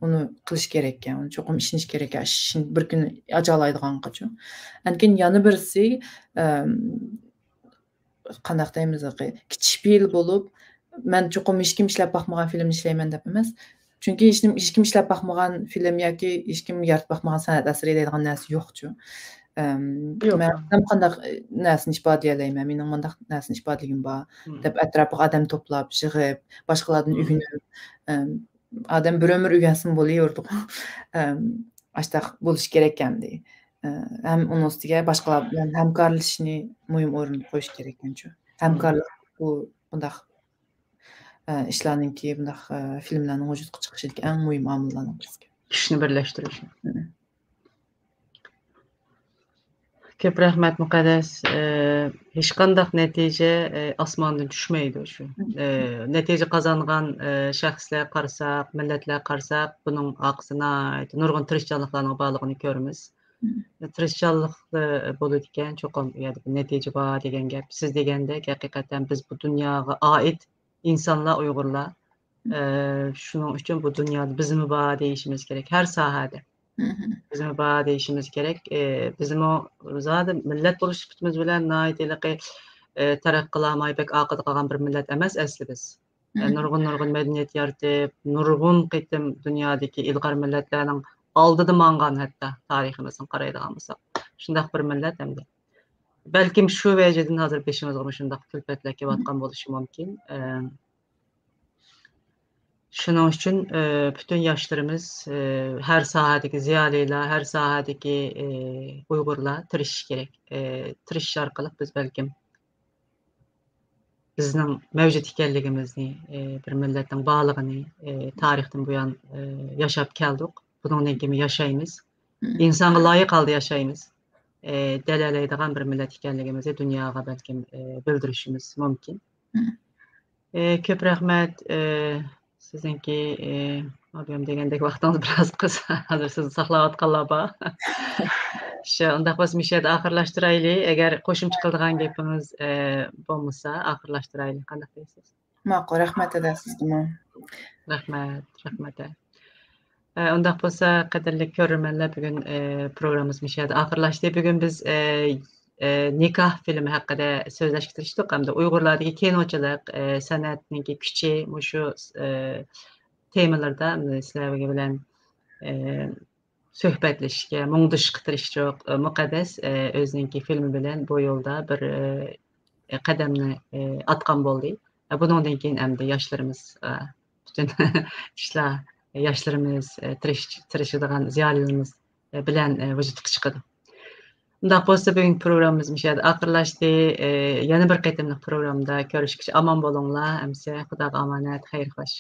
uni qilish kerak ekan. Uni cho'qim ishonish kerak ekan. Ishni bir kun ajolaydigangacha. Lekin yana birisi qandaq deymiz, kichik film bo'lib, men cho'qim hech kim ishlab boqmagan filmni ishlayman deb emas. Chunki hech kim ishlab boqmagan film yoki hech kim yaratib boqmagan san'at asari deydigan narsa yo'q-ku. Men qandaq narsani ifodalayman, mening qandaq narsani ifodaligim bor deb atrofiga odam to'plab, yig'ib, boshqalardan o'rganib, odam bir umr o'rgansin bo'laverdi. Ashtaq bo'lish kerak ekan-da. Ham uning ustiga boshqalar bilan hamkorlashishni muhim o'ringa qo'yish kerak ekan-ku. Hamkorlik bu bundaq ishlarningki, bundaq filmlarning vujudga chiqishidagi eng muhim omillardan birisi. Kuchni birlashtirish. Ko'p rahmat Muqaddas. Hech qanday natija osmondan tushmaydi shu. Natija qozongan shaxslar qarasak, millatlar qarasak, buning oqisini nurg'un tirishchanliklarning borligini ko'ramiz. Tirishchanlik bo'ladi ekan, cho'qim natija bor degan gap. Siz degandek, haqiqatan biz bu dunyoga oid insonlar, Uyg'urlar shuning uchun bu dunyoda bizmi bor deyishimiz kerak har sohada. Bizim bor deyishimiz kerak. Bizim o zaten millat bo'lish sifatimiz bilan noyatiliqi taraqqi qilmay bek oqida qolgan bir millat emas asli biz. Nurg'un madaniyat yaratib, nurg'un qitim dunyodagi ilg'or millatlarning oldida mangan hatto tariximizni qaraydigan bo'lsak. Shundaq bir millat hamda. Balkim shu vajidan hozir beshimizga shundaq kulfatlar kelayotgan bo'lishi mumkin. Shuning uchun bütün yoshlarimiz, har sohadagi ziyolilar, har sohadagi Uyg'urlar tirishish kerak. Tirishish orqali biz balkim bizning mavjud ekanligimizni, bir millatning borlig'ini tarixdan buyon yashab keldik. Bundan keyin yashaymiz. İnsonga loyiq holda yashaymiz. Dalalaydigan bir millat ekanligimizni dunyoga balkim bildirishimiz mumkin. Ko'p rahmat. Sizningki abim degandek vaqtingiz biroz qisqa. Hozir sizni saqlayotganlar bor. Shu undaq bo'lsa mishada oxirlashtiraylik. Agar qo'shimcha qiladigan gapingiz bo'lmasa, oxirlashtiraylik. Qanday deysiz? Ma'qul, rahmat sizga. Rahmat. Undaq bo'lsa, qadrli ko'rurmanlar, bugun programmamiz mishada oxirlashdi. Bugun biz nikoh filmi haqida so'zlashga tirishdik hamda Uyg'urlardagi kinochilik san'atning kuchi shu temalarda sizlar bilan suhbatlashishga, mungdishga tirishdik. Muqaddas o'zining filmi bilan bu yo'lda bir qadamni atgan bo'ldi. Bundan keyin hamda yoshlarimiz bütün ishlar yoshlarimiz tirishadigan ziyolilarimiz bilan vujudga chiqadi. Undaq bo'lsa bugun programmamiz mishada oxirlashdi. Yana bir qitimliq programda ko'rishguncha omon bo'linglar. Amsa Xudoga omonat, xayr xo'sh.